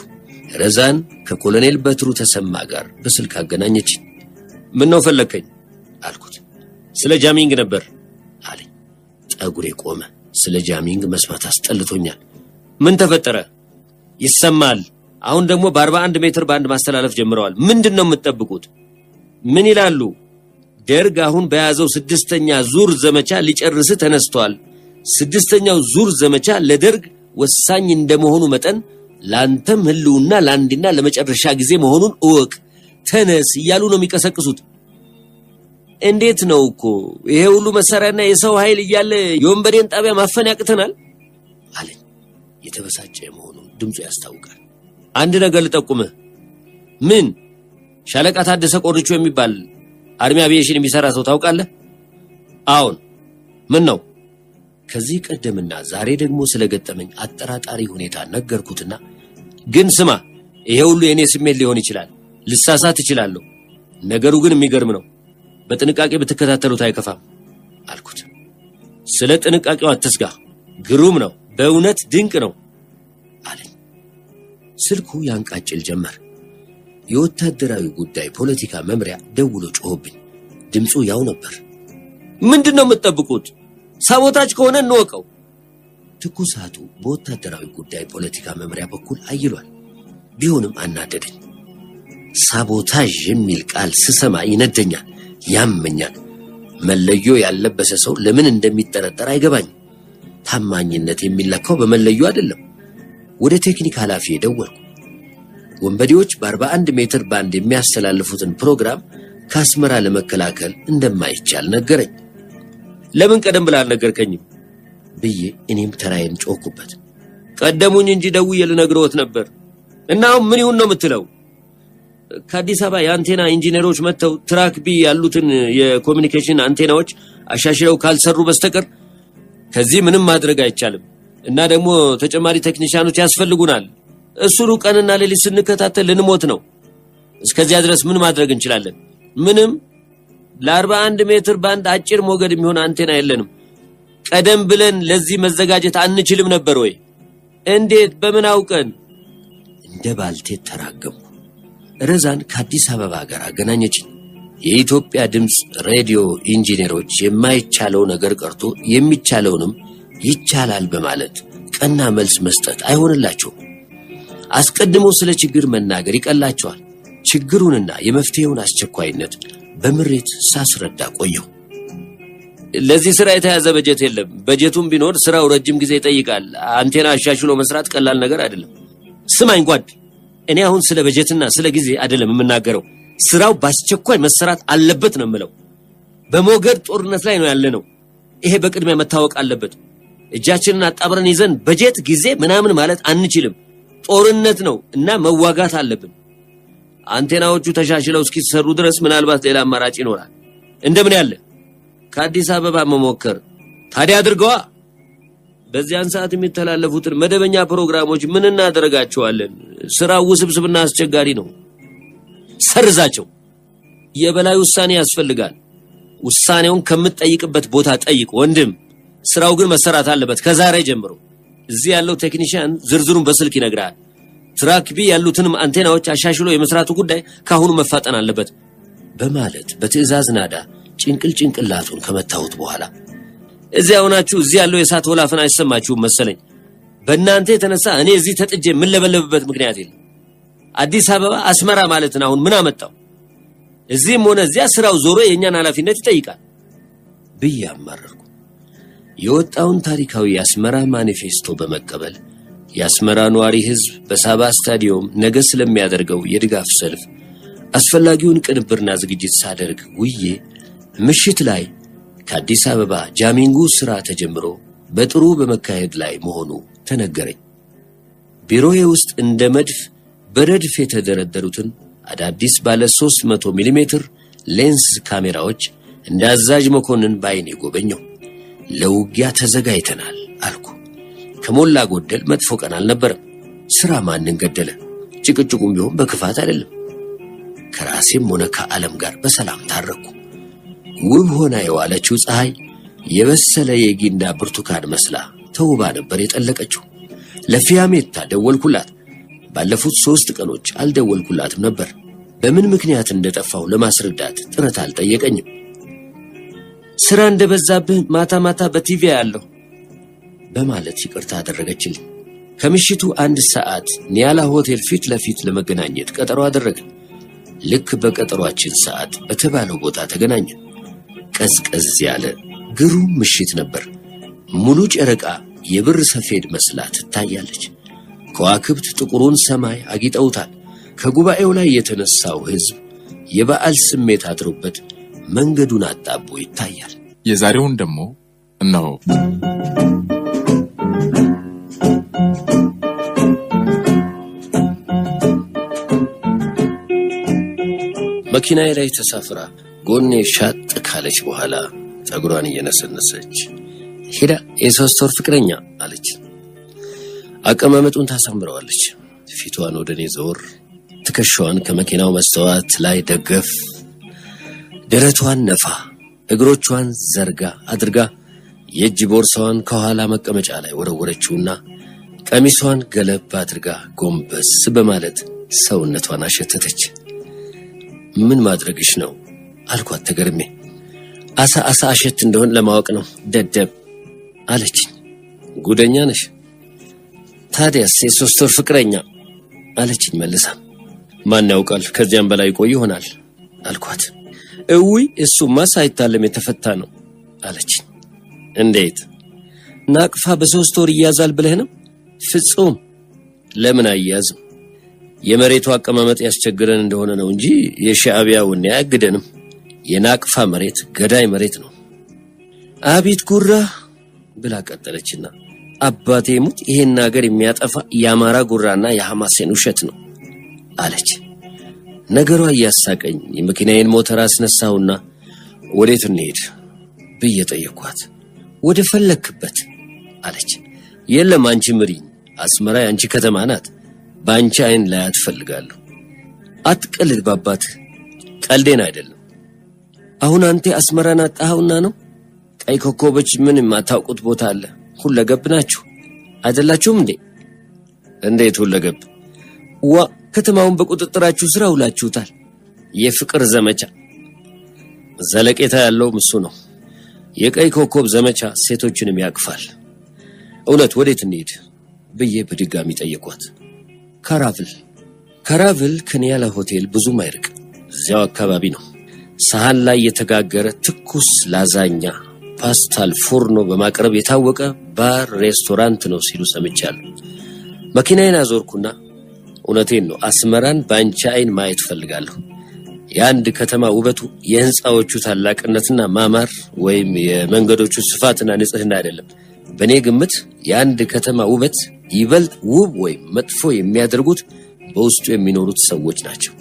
ረዛን ከኮሎኔል በትሩ ተሰማ ጋር በስልክ አገናኘችኝ። ምን ነው ፈለከኝ አልኩት። ስለ ጃሚንግ ነበር አለኝ። ጠጉሬ ቆመ። ስለ ጃሚንግ መስማት አስጠልቶኛል። ምን ተፈጠረ? ይሰማል። አሁን ደግሞ በ41 ሜትር ባንድ ማስተላለፍ ጀምረዋል። ምንድነው የምትጠብቁት? ምን ይላሉ? ደርግ አሁን በያዘው 6ኛ ዙር ዘመቻ ሊጨርስ ተነስቷል። 6ኛው ዙር ዘመቻ ለደርግ ወሳኝ እንደመሆኑ መጠን ላንተም ህልውና ለአንድና ለመጨረሻ ጊዜ መሆኑን እወቅ፣ ተነስ እያሉ ነው የሚቀሰቅሱት። እንዴት ነው እኮ ይሄ ሁሉ መሳሪያና የሰው ኃይል እያለ የወንበዴን ጣቢያ ማፈን ያቅተናል አለኝ። የተበሳጨ መሆኑን ድምፁ ያስታውቃል። አንድ ነገር ልጠቁምህ። ምን ሻለቃ ታደሰ ቆርቹ የሚባል አርሚ አቪዬሽን የሚሰራ ሰው ታውቃለህ? አዎን። ምን ነው? ከዚህ ቀደምና ዛሬ ደግሞ ስለገጠመኝ አጠራጣሪ ሁኔታ ነገርኩትና ግን ስማ፣ ይሄ ሁሉ የኔ ስሜት ሊሆን ይችላል፣ ልሳሳት እችላለሁ። ነገሩ ግን የሚገርም ነው። በጥንቃቄ ብትከታተሉት አይከፋም አልኩት። ስለ ጥንቃቄው አትስጋ፣ ግሩም ነው፣ በእውነት ድንቅ ነው አለኝ። ስልኩ ያንቃጭል ጀመር። የወታደራዊ ጉዳይ ፖለቲካ መምሪያ ደውሎ ጮሆብኝ። ድምፁ ያው ነበር። ምንድነው የምትጠብቁት? ሳቦታጅ ከሆነ እንወቀው። ትኩሳቱ በወታደራዊ ጉዳይ ፖለቲካ መምሪያ በኩል አይሏል። ቢሆንም አናደደኝ። ሳቦታጅ የሚል ቃል ስሰማ ይነደኛል፣ ያመኛል። መለዮ ያለበሰ ሰው ለምን እንደሚጠረጠር አይገባኝም። ታማኝነት የሚለካው በመለዮ አይደለም። ወደ ቴክኒክ ኃላፊ ደወልኩ። ወንበዴዎች በ41 ሜትር ባንድ የሚያስተላልፉትን ፕሮግራም ከአስመራ ለመከላከል እንደማይቻል ነገረኝ። ለምን ቀደም ብለህ አልነገርከኝም ብዬ እኔም ተራዬን ጮኩበት። ቀደሙኝ እንጂ ደውዬ ልነግሮት ነበር። እና አሁን ምን ይሁን ነው የምትለው? ከአዲስ አበባ የአንቴና ኢንጂነሮች መጥተው ትራክ ቢ ያሉትን የኮሚኒኬሽን አንቴናዎች አሻሽለው ካልሰሩ በስተቀር ከዚህ ምንም ማድረግ አይቻልም። እና ደግሞ ተጨማሪ ቴክኒሻኖች ያስፈልጉናል። እሱሩ ቀንና ሌሊት ስንከታተል ልንሞት ነው። እስከዚያ ድረስ ምን ማድረግ እንችላለን? ምንም። ለ41 ሜትር ባንድ አጭር ሞገድ የሚሆን አንቴና የለንም። ቀደም ብለን ለዚህ መዘጋጀት አንችልም ነበር ወይ? እንዴት? በምን አውቀን? እንደ ባልቴት ተራገምኩ። ረዛን ከአዲስ አበባ ጋር አገናኘችኝ። የኢትዮጵያ ድምፅ ሬዲዮ ኢንጂነሮች የማይቻለው ነገር ቀርቶ የሚቻለውንም ይቻላል በማለት ቀና መልስ መስጠት አይሆንላቸውም። አስቀድሞ ስለ ችግር መናገር ይቀላቸዋል። ችግሩንና የመፍትሄውን አስቸኳይነት በምሬት ሳስረዳ ቆየሁ። ለዚህ ስራ የተያዘ በጀት የለም። በጀቱም ቢኖር ስራው ረጅም ጊዜ ይጠይቃል። አንቴና አሻሽሎ መስራት ቀላል ነገር አይደለም። ስማኝ ጓድ፣ እኔ አሁን ስለ በጀትና ስለ ጊዜ አይደለም የምናገረው። ስራው በአስቸኳይ መሰራት አለበት ነው የምለው። በሞገድ ጦርነት ላይ ነው ያለነው። ይሄ በቅድሚያ መታወቅ አለበት። እጃችንን አጣብረን ይዘን በጀት ጊዜ ምናምን ማለት አንችልም። ጦርነት ነው እና መዋጋት አለብን። አንቴናዎቹ ተሻሽለው እስኪሰሩ ድረስ ምናልባት ሌላ አማራጭ ይኖራል። እንደምን ያለ ከአዲስ አበባ መሞከር ታዲያ አድርገዋ። በዚያን ሰዓት የሚተላለፉትን መደበኛ ፕሮግራሞች ምን እናደርጋቸዋለን? ስራው ውስብስብና አስቸጋሪ ነው። ሰርዛቸው። የበላይ ውሳኔ ያስፈልጋል። ውሳኔውን ከምትጠይቅበት ቦታ ጠይቅ ወንድም። ስራው ግን መሰራት አለበት ከዛሬ ጀምሮ። እዚህ ያለው ቴክኒሻን ዝርዝሩን በስልክ ይነግራል። ትራክ ቢ ያሉትንም አንቴናዎች አሻሽሎ የመስራቱ ጉዳይ ካሁኑ መፋጠን አለበት በማለት በትዕዛዝ ናዳ ጭንቅላቱን ከመታሁት በኋላ እዚያ ሆናችሁ እዚህ ያለው የሳት ወላፈን አይሰማችሁም መሰለኝ። በእናንተ የተነሳ እኔ እዚህ ተጥጄ ምን ለበለብበት ምክንያት የለም። አዲስ አበባ አስመራ ማለትን አሁን ምን አመጣው? እዚህም ሆነ እዚያ ስራው ዞሮ የእኛን ኃላፊነት ይጠይቃል ብዬ አማረርኩ። የወጣውን ታሪካዊ የአስመራ ማኒፌስቶ በመቀበል የአስመራ ነዋሪ ህዝብ በሳባ ስታዲየም ነገ ስለሚያደርገው የድጋፍ ሰልፍ አስፈላጊውን ቅንብርና ዝግጅት ሳደርግ ውዬ ምሽት ላይ ከአዲስ አበባ ጃሚንጉ ስራ ተጀምሮ በጥሩ በመካሄድ ላይ መሆኑ ተነገረኝ። ቢሮዬ ውስጥ እንደ መድፍ በረድፍ የተደረደሩትን አዳዲስ ባለ 300 ሚሜ ሌንስ ካሜራዎች እንደ አዛዥ መኮንን ባይኔ ጎበኘው። ለውጊያ ተዘጋጅተናል አልኩ። ከሞላ ጎደል መጥፎ ቀን አልነበረም። ስራ ማንን ገደለ? ጭቅጭቁም ቢሆን በክፋት አይደለም። ከራሴም ሆነ ከዓለም ጋር በሰላም ታረኩ። ውብ ሆና የዋለችው ፀሐይ የበሰለ የጊንዳ ብርቱካን መስላ ተውባ ነበር የጠለቀችው። ለፊያሜታ ደወልኩላት። ባለፉት 3 ቀኖች አልደወልኩላትም ነበር። በምን ምክንያት እንደጠፋው ለማስረዳት ጥረት አልጠየቀኝም። ስራ እንደበዛብህ ማታ በቲቪ ያለው በማለት ይቅርታ አደረገችልኝ። ከምሽቱ 1 ሰዓት ኒያላ ሆቴል ፊት ለፊት ለመገናኘት ቀጠሮ አደረግን። ልክ በቀጠሯችን ሰዓት በተባለው ቦታ ተገናኘን። ቀዝቀዝ ያለ ግሩም ምሽት ነበር። ሙሉ ጨረቃ የብር ሰፌድ መስላ ትታያለች። ከዋክብት ጥቁሩን ሰማይ አጊጠውታል። ከጉባኤው ላይ የተነሳው ህዝብ የበዓል ስሜት አድሮበት መንገዱን አጣቦ ይታያል። የዛሬውን ደግሞ እነሆ። መኪናዬ ላይ ተሳፍራ ጎኔ ሻጥ ካለች በኋላ ፀጉሯን እየነሰነሰች ሄዳ የ3 ወር ፍቅረኛ አለች። አቀማመጡን ታሳምረዋለች። ፊቷን ወደኔ ዘወር፣ ትከሻዋን ከመኪናው መስተዋት ላይ ደገፍ፣ ደረቷን ነፋ፣ እግሮቿን ዘርጋ አድርጋ የእጅ ቦርሳዋን ከኋላ መቀመጫ ላይ ወረወረችውና ቀሚሷን ገለብ አድርጋ ጎንበስ በማለት ሰውነቷን አሸተተች። ምን ማድረግሽ ነው አልኳት ተገርሜ። አሳ አሸት እንደሆን ለማወቅ ነው ደደብ አለች። ጉደኛ ነሽ። ታዲያስ የ3 ወር ፍቅረኛ አለችኝ መልሳ። ማን ያውቃል ከዚያም በላይ ቆይ ይሆናል አልኳት። እውይ እሱማ ሳይታለም የተፈታ ነው አለችኝ። እንዴት ናቅፋ በ3 ወር ይያዛል ብለህ ነው? ፍጹም ለምን አያዝም? የመሬቱ አቀማመጥ ያስቸግረን እንደሆነ ነው እንጂ የሻዕቢያ ወኔ አያግደንም። የናቅፋ መሬት ገዳይ መሬት ነው። አቤት ጉራ ብላ ቀጠለችና አባቴ ሙት ይሄን ሀገር የሚያጠፋ የአማራ ጉራና የሐማሴን ውሸት ነው አለች። ነገሯ እያሳቀኝ የመኪናዬን ሞተር አስነሳውና ወዴት እንሄድ ብዬ ጠየኳት። ወደ ፈለክበት አለች። የለም አንቺ ምሪኝ፣ አስመራ ያንቺ ከተማ ናት። ባንቺ አይን ላይ አትፈልጋለሁ። አትቀልድ ባባት፣ ቀልዴን አይደለም። አሁን አንተ አስመራን አጣኸውና ነው? ቀይ ኮከቦች ምን የማታውቁት ቦታ አለ። ሁለገብ ናችሁ አይደላችሁም እንዴ? እንዴት ሁለገብ? ዋ ከተማውን በቁጥጥራችሁ ስራ ውላችሁታል። የፍቅር ዘመቻ ዘለቄታ ያለው እሱ ነው። የቀይ ኮከብ ዘመቻ ሴቶችንም ያቅፋል። እውነት ወዴት እንሄድ ብዬ በድጋሚ ጠየኳት። ካራቭል ከኒያላ ሆቴል ብዙም አይርቅ፣ እዚያው አካባቢ ነው። ሰሃን ላይ የተጋገረ ትኩስ ላዛኛ ፓስታል ፎርኖ በማቅረብ የታወቀ ባር ሬስቶራንት ነው ሲሉ ሰምቻለሁ። መኪናዬን አዞርኩና እውነቴን ነው አስመራን ባንቺ አይን ማየት ፈልጋለሁ። የአንድ ከተማ ውበቱ የህንጻዎቹ ታላቅነትና ማማር ወይም የመንገዶቹ ስፋትና ንጽህና አይደለም። በእኔ ግምት የአንድ ከተማ ውበት ይበልጥ ውብ ወይም መጥፎ የሚያደርጉት በውስጡ የሚኖሩት ሰዎች ናቸው።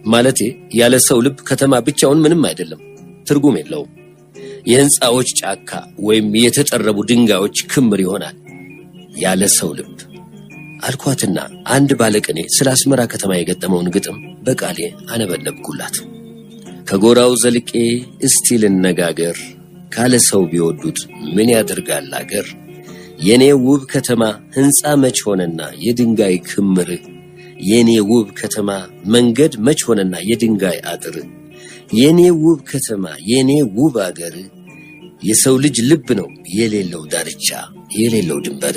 ማለቴ ያለ ሰው ልብ ከተማ ብቻውን ምንም አይደለም፣ ትርጉም የለውም። የህንጻዎች ጫካ ወይም የተጠረቡ ድንጋዮች ክምር ይሆናል ያለ ሰው ልብ አልኳትና አንድ ባለቅኔ ስለ አስመራ ከተማ የገጠመውን ግጥም በቃሌ አነበነብኩላት። ከጎራው ዘልቄ እስቲ ልነጋገር፣ ካለ ሰው ቢወዱት ምን ያደርጋል አገር። የኔ ውብ ከተማ ህንጻ መች ሆነና የድንጋይ ክምር፣ የኔ ውብ ከተማ መንገድ መች ሆነና የድንጋይ አጥር። የኔ ውብ ከተማ የኔ ውብ አገር፣ የሰው ልጅ ልብ ነው የሌለው ዳርቻ የሌለው ድንበር።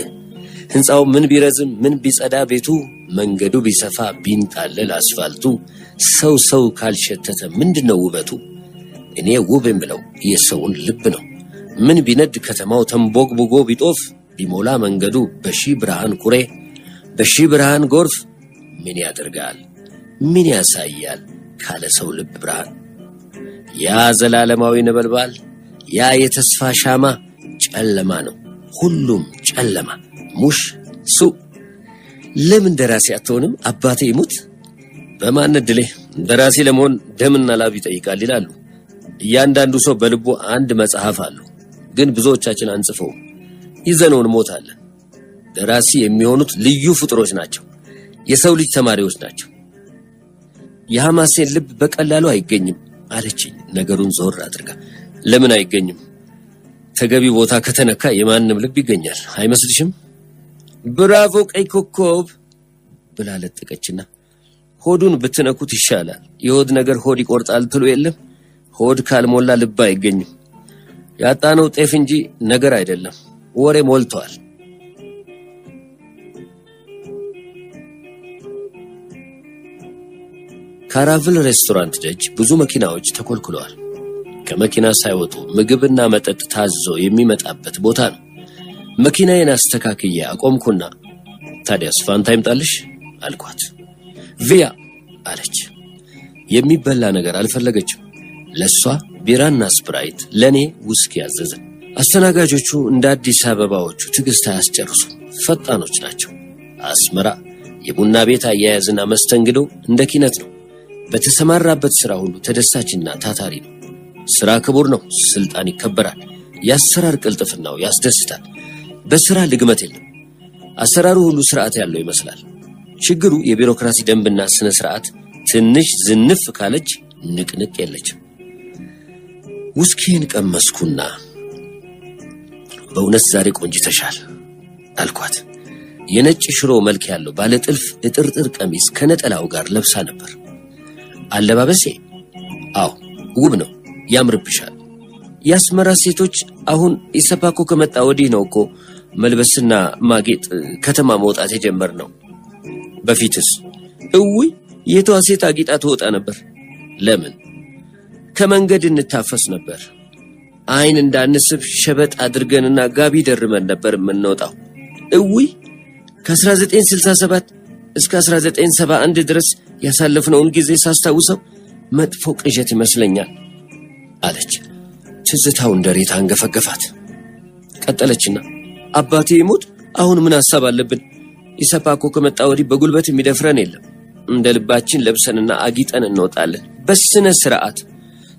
ህንጻው ምን ቢረዝም ምን ቢጸዳ ቤቱ፣ መንገዱ ቢሰፋ ቢንጣለል አስፋልቱ፣ ሰው ካልሸተተ ምንድነው ውበቱ? እኔ ውብ የምለው የሰውን ልብ ነው። ምን ቢነድ ከተማው ተንቦግቦጎ ቢጦፍ፣ ቢሞላ መንገዱ በሺህ ብርሃን ኩሬ በሺህ ብርሃን ጎርፍ፣ ምን ያደርጋል ምን ያሳያል ካለ ሰው ልብ ብርሃን። ያ ዘላለማዊ ነበልባል ያ የተስፋ ሻማ ጨለማ ነው ሁሉም ጨለማ ሙሽ ሱ። ለምን ደራሲ አትሆንም አባቴ ይሙት? በማን እድሌ ደራሲ ለመሆን ደምና ላብ ይጠይቃል ይላሉ። እያንዳንዱ ሰው በልቡ አንድ መጽሐፍ አለው፣ ግን ብዙዎቻችን አንጽፈውም፣ ይዘነው እንሞታለን። ደራሲ የሚሆኑት ልዩ ፍጥሮች ናቸው፣ የሰው ልጅ ተማሪዎች ናቸው። የሐማሴን ልብ በቀላሉ አይገኝም አለችኝ ነገሩን ዞር አድርጋ። ለምን አይገኝም? ተገቢ ቦታ ከተነካ የማንም ልብ ይገኛል አይመስልሽም? ብራቮ ቀይ ኮከብ ብላ ለጠቀችና ሆዱን ብትነኩት ይሻላል። የሆድ ነገር ሆድ ይቆርጣል ትሉ የለም? ሆድ ካልሞላ ልብ አይገኝም። ያጣነው ጤፍ እንጂ ነገር አይደለም። ወሬ ሞልቷል። ካራቭል ሬስቶራንት ደጅ ብዙ መኪናዎች ተኮልኩለዋል። ከመኪና ሳይወጡ ምግብና መጠጥ ታዞ የሚመጣበት ቦታ ነው። መኪናዬን አስተካክዬ አቆምኩና ታዲያስ ፋንታ ይምጣልሽ አልኳት። ቪያ አለች። የሚበላ ነገር አልፈለገችም። ለሷ ቢራና ስፕራይት፣ ለኔ ውስኪ ያዘዘ። አስተናጋጆቹ እንደ አዲስ አበባዎቹ ትዕግስት አያስጨርሱ፣ ፈጣኖች ናቸው። አስመራ የቡና ቤት አያያዝና መስተንግዶ እንደ ኪነት ነው። በተሰማራበት ስራ ሁሉ ተደሳችና ታታሪ ነው። ስራ ክቡር ነው፣ ስልጣን ይከበራል። የአሰራር ቅልጥፍናው ያስደስታል። በስራ ልግመት የለም። አሰራሩ ሁሉ ስርዓት ያለው ይመስላል። ችግሩ የቢሮክራሲ ደንብና ስነ ስርዓት ትንሽ ዝንፍ ካለች ንቅንቅ የለችም። ውስኪን ቀመስኩና በእውነት ዛሬ ቆንጅተሻል አልኳት። የነጭ ሽሮ መልክ ያለው ባለጥልፍ እጥርጥር ቀሚስ ከነጠላው ጋር ለብሳ ነበር። አለባበሴ አዎ ውብ ነው፣ ያምርብሻል። የአስመራ ሴቶች አሁን ኢሰፓኮ ከመጣ ወዲህ ነው እኮ መልበስና ማጌጥ ከተማ መውጣት የጀመርነው። በፊትስ እውይ የቷ ሴት አጊጣ ትወጣ ነበር። ለምን? ከመንገድ እንታፈስ ነበር። አይን እንዳንስብ ሸበጥ አድርገንና ጋቢ ደርመን ነበር የምንወጣው። እውይ ከ1967 እስከ 1971 ድረስ ያሳለፍነውን ጊዜ ሳስታውሰው መጥፎ ቅዠት ይመስለኛል አለች። ትዝታው እንደሬት አንገፈገፋት። ቀጠለችና አባቴ ይሞት አሁን ምን ሐሳብ አለብን? ኢሰፓኮ ከመጣ ወዲህ በጉልበት የሚደፍረን የለም። እንደ ልባችን ለብሰንና አጊጠን እንወጣለን በስነ ስርዓት።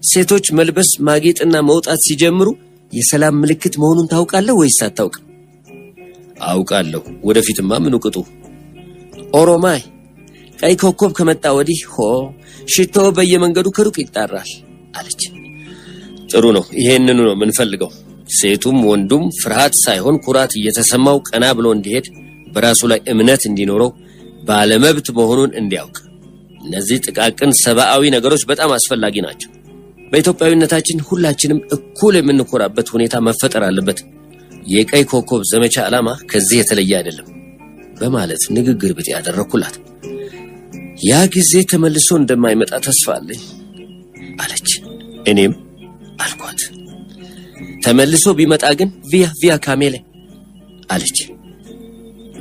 ሴቶች መልበስ ማጌጥና መውጣት ሲጀምሩ የሰላም ምልክት መሆኑን ታውቃለህ ወይስ አታውቅም? አውቃለሁ። ወደፊትማ ምን ቅጡ። ኦሮማይ ቀይ ኮከብ ከመጣ ወዲህ ሽቶ በየመንገዱ ከሩቅ ይጣራል አለች። ጥሩ ነው፣ ይሄንኑ ነው የምንፈልገው። ሴቱም ወንዱም ፍርሃት ሳይሆን ኩራት እየተሰማው ቀና ብሎ እንዲሄድ፣ በራሱ ላይ እምነት እንዲኖረው፣ ባለመብት መሆኑን እንዲያውቅ። እነዚህ ጥቃቅን ሰብአዊ ነገሮች በጣም አስፈላጊ ናቸው። በኢትዮጵያዊነታችን ሁላችንም እኩል የምንኮራበት ሁኔታ መፈጠር አለበት። የቀይ ኮከብ ዘመቻ ዓላማ ከዚህ የተለየ አይደለም በማለት ንግግር ብጤ ያደረኩላት። ያ ጊዜ ተመልሶ እንደማይመጣ ተስፋ አለኝ አለች። እኔም አልኳት። ተመልሶ ቢመጣ ግን ቪያ ካሜሌ አለች።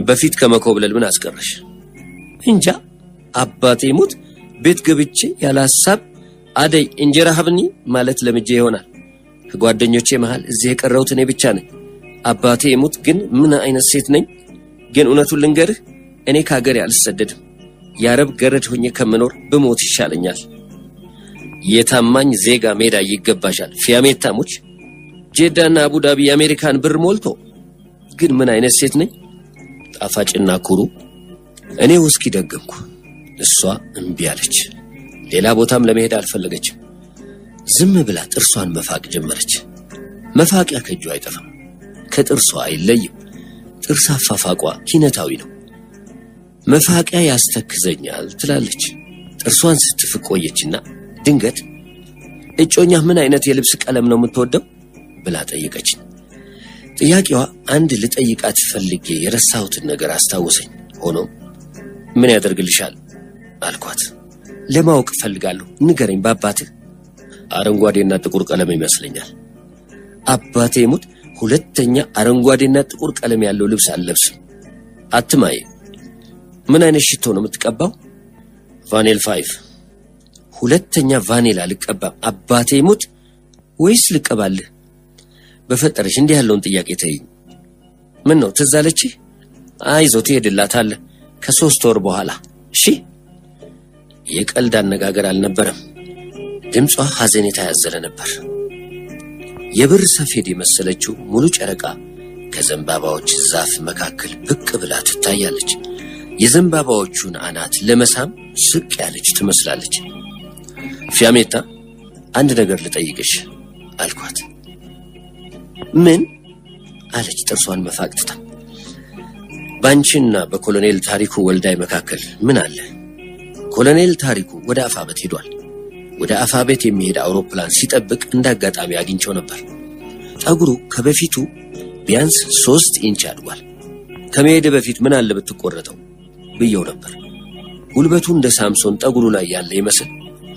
በፊት ከመኮብለል ምን አስቀረሽ? እንጃ አባቴ ሙት ቤት ገብቼ ያለ ሐሳብ አደይ እንጀራ ሀብኒ ማለት ለምጄ ይሆናል። ከጓደኞቼ መሃል እዚህ የቀረሁት እኔ ብቻ ነኝ። አባቴ ሙት ግን ምን አይነት ሴት ነኝ? ግን እውነቱን ልንገርህ፣ እኔ ከሀገሬ አልሰደድም። የአረብ ገረድ ሆኜ ከምኖር ብሞት ይሻለኛል። የታማኝ ዜጋ ሜዳ ይገባሻል ፊያሜታሞች። ጄዳና አቡዳቢ የአሜሪካን ብር ሞልቶ ግን ምን አይነት ሴት ነኝ? ጣፋጭና ኩሩ። እኔ ውስኪ ደገምኩ፣ እሷ እምቢ አለች። ሌላ ቦታም ለመሄድ አልፈለገችም። ዝም ብላ ጥርሷን መፋቅ ጀመረች። መፋቂያ ከእጇ አይጠፋም፣ ከጥርሷ አይለይም። ጥርስ አፋፋቋ ኪነታዊ ነው። መፋቂያ ያስተክዘኛል ትላለች። ጥርሷን ስትፍቅ ቆየችና ድንገት እጮኛ ምን አይነት የልብስ ቀለም ነው የምትወደው ብላ ጠየቀችኝ። ጥያቄዋ አንድ ልጠይቃት ፈልጌ የረሳሁትን ነገር አስታወሰኝ። ሆኖም ምን ያደርግልሻል አልኳት። ለማወቅ ፈልጋለሁ፣ ንገረኝ በአባትህ። አረንጓዴና ጥቁር ቀለም ይመስለኛል። አባቴ ሙት ሁለተኛ አረንጓዴና ጥቁር ቀለም ያለው ልብስ አልለብስም። አትማዬ ምን አይነት ሽቶ ነው የምትቀባው? ቫኔል 5። ሁለተኛ ቫኔል አልቀባም። አባቴ ሙት ወይስ ልቀባልህ? በፈጠረሽ እንዲህ ያለውን ጥያቄ ተይኝ። ምን ነው ትዝ አለችህ? አይዞህ ትሄድላታለህ ከ3 ወር በኋላ እሺ። የቀልድ አነጋገር አልነበረም። ድምጿ ሐዘኔታ ያዘለ ነበር። የብር ሰፌድ የመሰለችው ሙሉ ጨረቃ ከዘንባባዎች ዛፍ መካከል ብቅ ብላ ትታያለች። የዘንባባዎቹን አናት ለመሳም ስቅ ያለች ትመስላለች። ፊያሜታ አንድ ነገር ልጠይቅሽ አልኳት። ምን አለች ጥርሷን መፋቅ ትታ። ባንቺና በኮሎኔል ታሪኩ ወልዳይ መካከል ምን አለ? ኮሎኔል ታሪኩ ወደ አፋበት ሄዷል። ወደ አፋበት የሚሄድ አውሮፕላን ሲጠብቅ እንዳጋጣሚ አግኝቸው ነበር። ጠጉሩ ከበፊቱ ቢያንስ 3 ኢንች አድጓል። ከመሄድ በፊት ምን አለ ብትቆረጠው ብየው ነበር። ጉልበቱ እንደ ሳምሶን ጠጉሩ ላይ ያለ ይመስል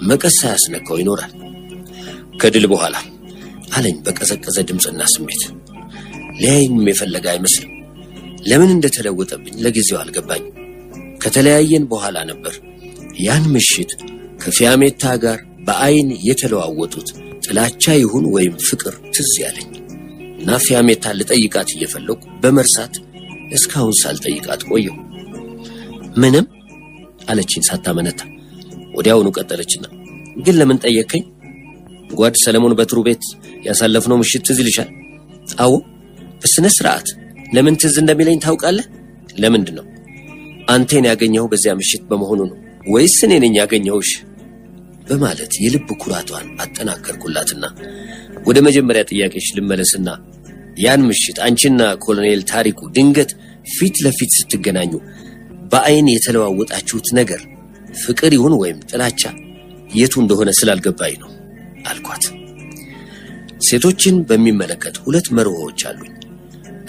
መቀስ ሳያስነካው ይኖራል። ከድል በኋላ አለኝ በቀዘቀዘ ድምፅና ስሜት። ሊያየኝም የፈለገ አይመስልም። ለምን እንደተለወጠብኝ ለጊዜው አልገባኝ። ከተለያየን በኋላ ነበር ያን ምሽት ከፊያሜታ ጋር በአይን የተለዋወጡት ጥላቻ ይሁን ወይም ፍቅር ትዝ ያለኝ እና ፊያሜታን ልጠይቃት እየፈለኩ በመርሳት እስካሁን ሳልጠይቃት ቆየሁ። ምንም አለችኝ ሳታመነታ። ወዲያውኑ ቀጠለችና ግን ለምን ጠየከኝ? ጓድ ሰለሞን በትሩ ቤት ያሳለፍነው ምሽት ትዝ ይልሻል? አዎ በስነ ስርዓት። ለምን ትዝ እንደሚለኝ ታውቃለህ? ለምንድን ነው? አንተን ያገኘው በዚያ ምሽት በመሆኑ ነው ወይስ እኔ ነኝ ያገኘውሽ? በማለት የልብ ኩራቷን አጠናከርኩላትና ወደ መጀመሪያ ጥያቄሽ ልመለስና ያን ምሽት አንቺና ኮሎኔል ታሪኩ ድንገት ፊት ለፊት ስትገናኙ በአይን የተለዋወጣችሁት ነገር ፍቅር ይሁን ወይም ጥላቻ የቱ እንደሆነ ስላልገባኝ ነው አልኳት። ሴቶችን በሚመለከት ሁለት መርሆዎች አሉኝ።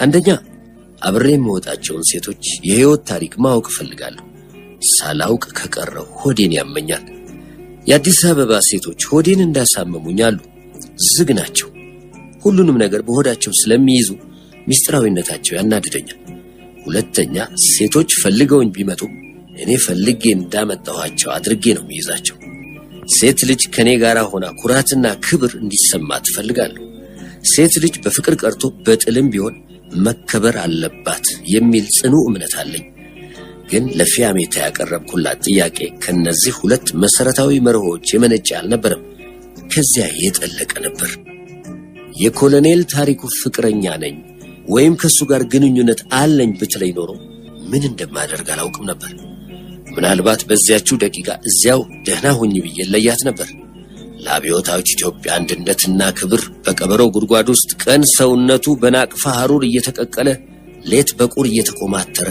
አንደኛ አብሬ የምወጣቸውን ሴቶች የህይወት ታሪክ ማወቅ እፈልጋለሁ። ሳላውቅ ከቀረው ሆዴን ያመኛል። የአዲስ አበባ ሴቶች ሆዴን እንዳሳመሙኝ አሉ። ዝግ ናቸው። ሁሉንም ነገር በሆዳቸው ስለሚይዙ ሚስጥራዊነታቸው ያናድደኛል። ሁለተኛ ሴቶች ፈልገውኝ ቢመጡ እኔ ፈልጌ እንዳመጣኋቸው አድርጌ ነው የሚይዛቸው። ሴት ልጅ ከኔ ጋር ሆና ኩራትና ክብር እንዲሰማት እፈልጋለሁ። ሴት ልጅ በፍቅር ቀርቶ በጥልም ቢሆን መከበር አለባት የሚል ጽኑ እምነት አለኝ። ግን ለፊያሜታ ያቀረብኩላት ጥያቄ ከነዚህ ሁለት መሰረታዊ መርሆች የመነጨ አልነበረም። ከዚያ የጠለቀ ነበር። የኮሎኔል ታሪኩ ፍቅረኛ ነኝ ወይም ከሱ ጋር ግንኙነት አለኝ ብትለኝ ኖሮ ምን እንደማደርግ አላውቅም ነበር። ምናልባት በዚያችው ደቂቃ እዚያው ደህና ሁኝ ብዬ ለያት ነበር። ለአብዮታዊት ኢትዮጵያ አንድነትና ክብር በቀበሮ ጉድጓድ ውስጥ ቀን ሰውነቱ በናቅፋ ሐሩር እየተቀቀለ ሌት በቁር እየተኮማተረ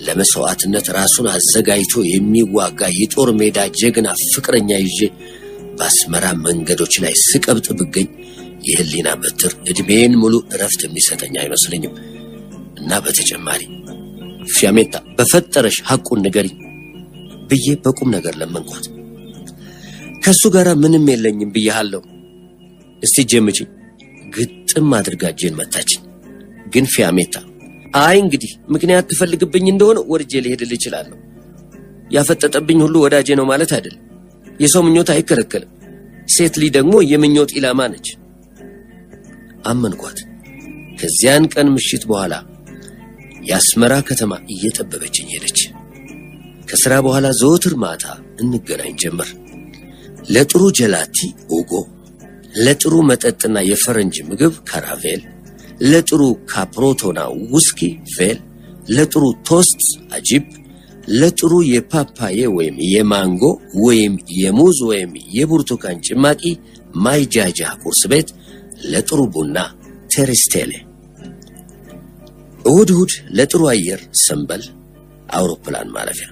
ለመስዋዕትነት ራሱን አዘጋጅቶ የሚዋጋ የጦር ሜዳ ጀግና ፍቅረኛ ይዤ በአስመራ መንገዶች ላይ ስቀብጥ ብገኝ የህሊና በትር እድሜን ሙሉ እረፍት የሚሰጠኝ አይመስለኝም። እና በተጨማሪ ፊያሜታ በፈጠረሽ ሐቁን ንገሪኝ ብዬ በቁም ነገር ለመንኳት። ከሱ ጋር ምንም የለኝም ብያለሁ። እስቲ ጀምጪኝ። ግጥም አድርጋ እጄን መታችኝ። ግን ፊያሜታ አይ እንግዲህ ምክንያት ትፈልግብኝ እንደሆነ ወርጄ ልሄድልህ እችላለሁ። ያፈጠጠብኝ ሁሉ ወዳጄ ነው ማለት አይደለም። የሰው ምኞት አይከለከልም። ሴት ልጅ ደግሞ የምኞት ኢላማ ነች። አመንኳት። ከዚያን ቀን ምሽት በኋላ የአስመራ ከተማ እየጠበበችኝ ሄደች። ከሥራ በኋላ ዘወትር ማታ እንገናኝ ጀመር። ለጥሩ ጀላቲ ኡጎ፣ ለጥሩ መጠጥና የፈረንጅ ምግብ ካራቬል፣ ለጥሩ ካፕሮቶና ውስኪ ቬል፣ ለጥሩ ቶስት አጂብ፣ ለጥሩ የፓፓዬ ወይም የማንጎ ወይም የሙዝ ወይም የብርቱካን ጭማቂ ማይጃጃ ቁርስ ቤት፣ ለጥሩ ቡና ቴሪስቴሌ። እሁድ እሁድ ለጥሩ አየር ሰንበል አውሮፕላን ማረፊያ፣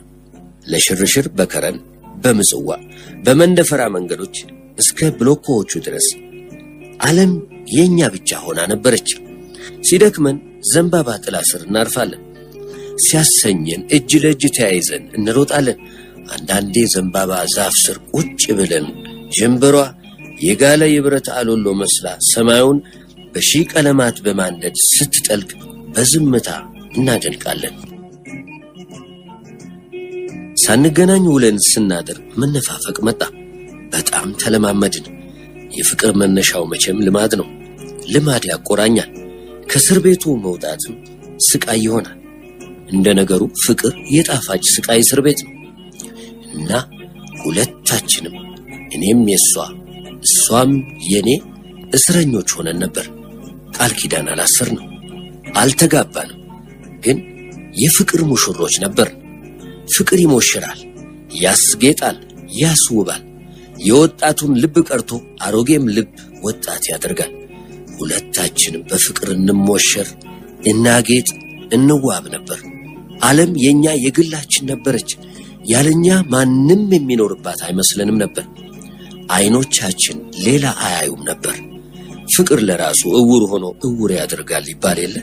ለሽርሽር በከረን በምጽዋ በመንደፈራ መንገዶች እስከ ብሎኮዎቹ ድረስ ዓለም የኛ ብቻ ሆና ነበረች። ሲደክመን ዘንባባ ጥላ ስር እናርፋለን። ሲያሰኘን እጅ ለእጅ ተያይዘን እንሮጣለን። አንዳንዴ ዘንባባ ዛፍ ስር ቁጭ ብለን ጀንበሯ የጋለ የብረት አሎሎ መስላ ሰማዩን በሺህ ቀለማት በማንደድ ስትጠልቅ በዝምታ እናደንቃለን። ሳንገናኝ ውለን ስናድር መነፋፈቅ መጣ። በጣም ተለማመድን። የፍቅር መነሻው መቼም ልማድ ነው። ልማድ ያቆራኛል። ከእስር ቤቱ መውጣትም ስቃይ ይሆናል። እንደ ነገሩ ፍቅር የጣፋጭ ስቃይ እስር ቤት ነው እና ሁለታችንም እኔም የሷ እሷም የኔ እስረኞች ሆነን ነበር። ቃል ኪዳን አላሰርንም፣ አልተጋባንም፣ ግን የፍቅር ሙሽሮች ነበር። ፍቅር ይሞሽራል፣ ያስጌጣል፣ ያስውባል። የወጣቱን ልብ ቀርቶ አሮጌም ልብ ወጣት ያደርጋል። ሁለታችንም በፍቅር እንሞሸር፣ እናጌጥ፣ እንዋብ ነበር። ዓለም የኛ የግላችን ነበረች። ያለኛ ማንም የሚኖርባት አይመስለንም ነበር። አይኖቻችን ሌላ አያዩም ነበር። ፍቅር ለራሱ እውር ሆኖ እውር ያደርጋል ይባል የለ?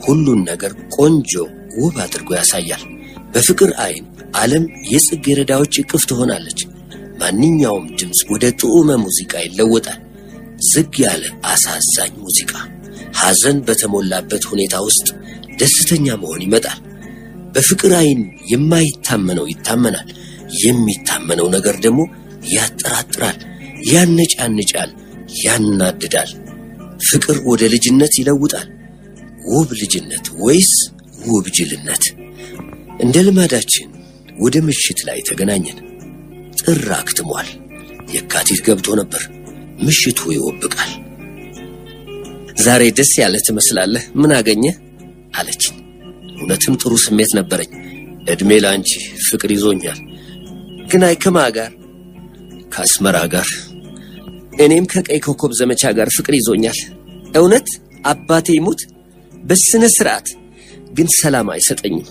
ሁሉን ነገር ቆንጆ ውብ አድርጎ ያሳያል። በፍቅር አይን ዓለም የጽጌረዳዎች እቅፍ ትሆናለች። ማንኛውም ድምፅ ወደ ጥዑመ ሙዚቃ ይለወጣል። ዝግ ያለ አሳዛኝ ሙዚቃ። ሐዘን በተሞላበት ሁኔታ ውስጥ ደስተኛ መሆን ይመጣል። በፍቅር አይን የማይታመነው ይታመናል። የሚታመነው ነገር ደግሞ ያጠራጥራል፣ ያነጫንጫል፣ ያናድዳል። ፍቅር ወደ ልጅነት ይለውጣል። ውብ ልጅነት ወይስ ውብ ጅልነት? እንደ ልማዳችን ወደ ምሽት ላይ ተገናኘን። ጥር አክትሟል። የካቲት ገብቶ ነበር። ምሽቱ ይወብቃል። ዛሬ ደስ ያለ ትመስላለህ፣ ምን አገኘህ አለችኝ። እውነትም ጥሩ ስሜት ነበረኝ። እድሜ ላንቺ፣ ፍቅር ይዞኛል። ግን ከማ ጋር? ከአስመራ ጋር። እኔም ከቀይ ኮከብ ዘመቻ ጋር ፍቅር ይዞኛል። እውነት አባቴ ይሙት በስነ ስርዓት። ግን ሰላም አይሰጠኝም።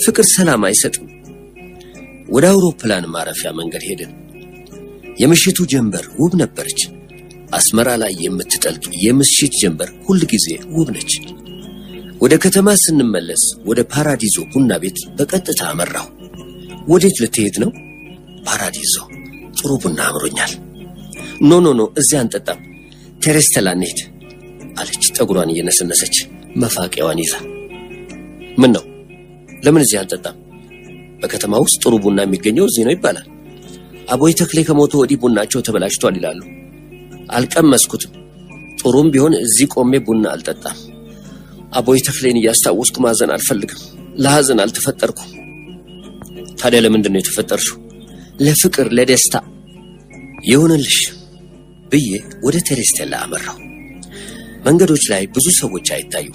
ፍቅር ሰላም አይሰጥም። ወደ አውሮፕላን ማረፊያ መንገድ ሄድን። የምሽቱ ጀንበር ውብ ነበረች። አስመራ ላይ የምትጠልቅ የምሽት ጀንበር ሁል ጊዜ ውብ ነች። ወደ ከተማ ስንመለስ ወደ ፓራዲዞ ቡና ቤት በቀጥታ አመራሁ። ወዴት ልትሄድ ነው? ፓራዲዞ። ጥሩ ቡና አምሮኛል። ኖ እዚያ አንጠጣም፣ ቴሬስተላ እንሂድ አለች ጠጉሯን እየነሰነሰች መፋቂያዋን ይዛ። ምን ነው? ለምን እዚህ አንጠጣም? በከተማ ውስጥ ጥሩ ቡና የሚገኘው እዚህ ነው ይባላል። አቦይ ተክሌ ከሞቱ ወዲህ ቡናቸው ተበላሽቷል ይላሉ። አልቀመስኩትም። ጥሩም ቢሆን እዚህ ቆሜ ቡና አልጠጣም። አቦይ ተክሌን እያስታወስኩ ማዘን አልፈልግም። ለሐዘን አልተፈጠርኩም። ታዲያ ለምንድን ነው የተፈጠርሽው? ለፍቅር፣ ለደስታ። ይሁንልሽ ብዬ ወደ ቴሬስቴላ አመራሁ። መንገዶች ላይ ብዙ ሰዎች አይታዩ።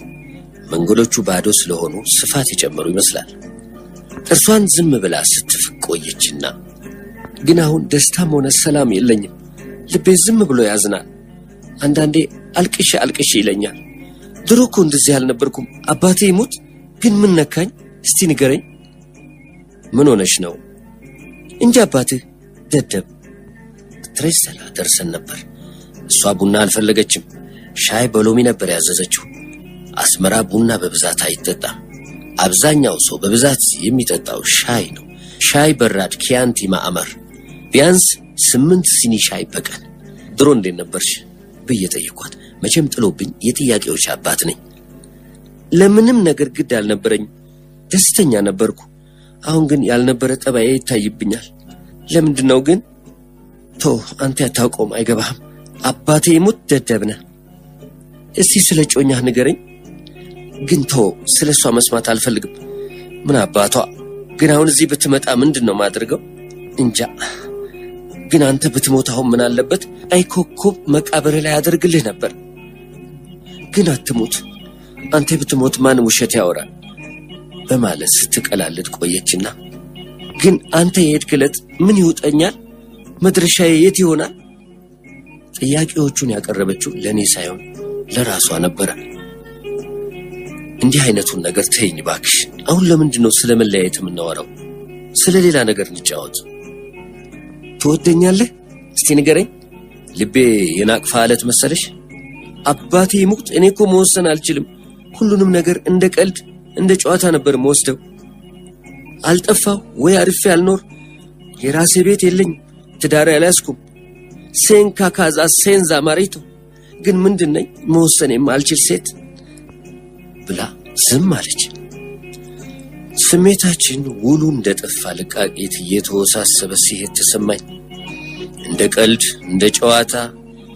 መንገዶቹ ባዶ ስለሆኑ ስፋት የጨመሩ ይመስላል። እርሷን ዝም ብላ ስትፍቅ ቆየችና ግን አሁን ደስታም ሆነ ሰላም የለኝም። ልቤ ዝም ብሎ ያዝናል። አንዳንዴ አልቅሼ ይለኛል። ድሮ እኮ እንደዚህ አልነበርኩም። አባቴ ይሙት፣ ግን ምን ነካኝ? እስቲ ንገረኝ። ምን ሆነሽ ነው? እንጂ አባትህ ደደብ። ቴሬስቴላ ደርሰን ነበር። እሷ ቡና አልፈለገችም። ሻይ በሎሚ ነበር ያዘዘችው። አስመራ ቡና በብዛት አይጠጣም። አብዛኛው ሰው በብዛት የሚጠጣው ሻይ ነው። ሻይ በራድ፣ ኪያንቲ፣ ማዕመር። ቢያንስ 8 ሲኒ ሻይ በቀን። ድሮ እንዴት ነበርሽ ብዬ ጠየኳት። መቼም ጥሎብኝ የጥያቄዎች አባት ነኝ። ለምንም ነገር ግድ አልነበረኝ። ደስተኛ ነበርኩ። አሁን ግን ያልነበረ ጠባዬ ይታይብኛል። ለምንድነው ግን? አንተ ያታውቀውም፣ አይገባህም። አባቴ ይሙት ደደብ ነህ። እስቲ ስለ ጮኛህ ንገረኝ። ግን ስለ እሷ መስማት አልፈልግም። ምን አባቷ። ግን አሁን እዚህ ብትመጣ ምንድን ነው ማድርገው? እንጃ። ግን አንተ ብትሞት አሁን ምን አለበት? ቀይ ኮከብ መቃብር ላይ አደርግልህ ነበር። ግን አትሙት። አንተ ብትሞት ማን ውሸት ያወራል? በማለት ስትቀላልድ ቆየችና ግን አንተ የሄድክ ዕለት ምን ይውጠኛል? መድረሻዬ የት ይሆናል? ጥያቄዎቹን ያቀረበችው ለእኔ ሳይሆን ለራሷ ነበረ። እንዲህ አይነቱን ነገር ተይኝ ባክሽ። አሁን ለምንድን ነው ስለ መለያየት የምናወራው? ስለ ሌላ ነገር እንጫወት። ትወደኛለህ? እስቲ ንገረኝ። ልቤ የናቅፋ አለት መሰለሽ? አባቴ ይሙት፣ እኔ እኮ መወሰን አልችልም። ሁሉንም ነገር እንደ ቀልድ እንደ ጨዋታ ነበር መወስደው። አልጠፋው ወይ አርፌ አልኖር። የራሴ ቤት የለኝ፣ ትዳር ያልያዝኩም። ሴንካ ካዛ ሴንዛ ማሪቶ። ግን ምንድን ነኝ? መወሰን የማልችል ሴት ብላ ዝም አለች። ስሜታችን ውሉ እንደጠፋ ልቃቄት እየተወሳሰበ ሲሄድ ተሰማኝ። እንደ ቀልድ፣ እንደ ጨዋታ፣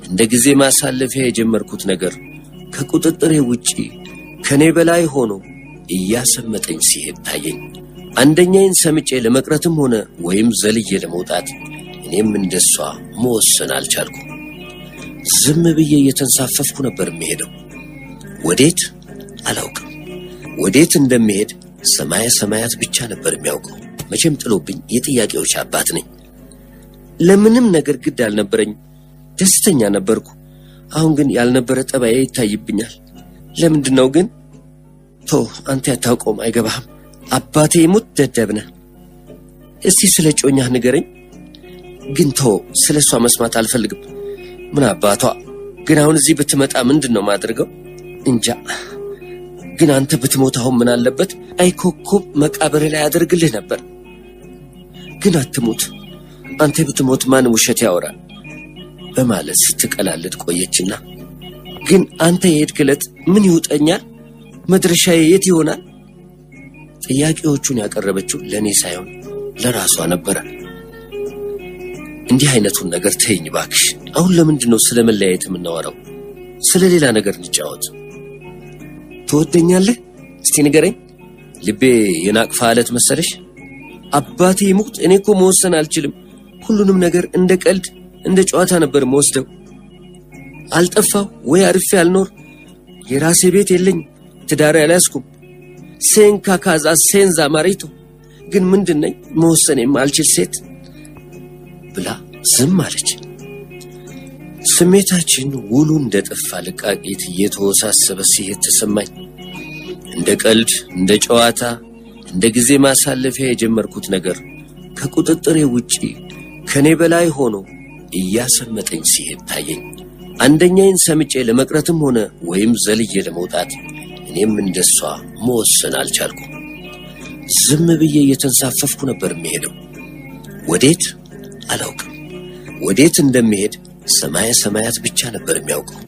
እንደ ጊዜ ማሳለፊያ የጀመርኩት ነገር ከቁጥጥሬ ውጪ ከኔ በላይ ሆኖ እያሰመጠኝ ሲሄድ ታየኝ። አንደኛዬን ሰምጬ ለመቅረትም ሆነ ወይም ዘልዬ ለመውጣት እኔም እንደሷ መወሰን አልቻልኩም። ዝም ብዬ እየተንሳፈፍኩ ነበር የምሄደው። ወዴት አላውቅም። ወዴት እንደምሄድ ሰማየ ሰማያት ብቻ ነበር የሚያውቀው። መቼም ጥሎብኝ የጥያቄዎች አባት ነኝ። ለምንም ነገር ግድ አልነበረኝ። ደስተኛ ነበርኩ። አሁን ግን ያልነበረ ጠባዬ ይታይብኛል። ለምንድን ነው ግን? አንተ ያታውቀውም፣ አይገባህም። አባቴ ይሙት ደደብ ነህ። እስቲ ስለ ጮኛህ ንገረኝ። ግን ስለ እሷ መስማት አልፈልግም። ምን አባቷ። ግን አሁን እዚህ ብትመጣ ምንድን ነው ማድርገው? እንጃ። ግን አንተ ብትሞት አሁን ምን አለበት? ቀይ ኮከብ መቃብር ላይ አደርግልህ ነበር። ግን አትሙት። አንተ ብትሞት ማን ውሸት ያወራል? በማለት ስትቀላልድ ቆየችና ግን አንተ የሄድክ ዕለት ምን ይውጠኛል? መድረሻዬ የት ይሆናል? ጥያቄዎቹን ያቀረበችው ለእኔ ሳይሆን ለራሷ ነበረ። እንዲህ አይነቱን ነገር ተይኝ ባክሽ። አሁን ለምንድን ነው ስለ መለያየት የምናወራው? ስለ ሌላ ነገር እንጫወት። ትወደኛለህ? እስቲ ንገረኝ። ልቤ የናቅፋ አለት መሰለሽ? አባቴ ይሙት፣ እኔ እኮ መወሰን አልችልም። ሁሉንም ነገር እንደ ቀልድ እንደ ጨዋታ ነበር መወስደው። አልጠፋው ወይ አርፌ አልኖር፣ የራሴ ቤት የለኝ፣ ትዳር ያልያዝኩም። ሴንካ ካዛ ሴንዛ ማሪቶ ግን ምንድነኝ መወሰን የማልችል ሴት ብላ ዝም አለች። ስሜታችን ውሉ እንደጠፋ ልቃቂት እየተወሳሰበ ሲሄድ ተሰማኝ። እንደ ቀልድ እንደ ጨዋታ እንደ ጊዜ ማሳለፊያ የጀመርኩት ነገር ከቁጥጥሬ ውጪ ከኔ በላይ ሆኖ እያሰመጠኝ ሲሄድ ታየኝ። አንደኛዬን ሰምጬ ለመቅረትም ሆነ ወይም ዘልዬ ለመውጣት እኔም እንደሷ መወሰን አልቻልኩም። ዝም ብዬ እየተንሳፈፍኩ ነበር የምሄደው። ወዴት አላውቅም። ወዴት እንደምሄድ ሰማየ ሰማያት ብቻ ነበር የሚያውቀው።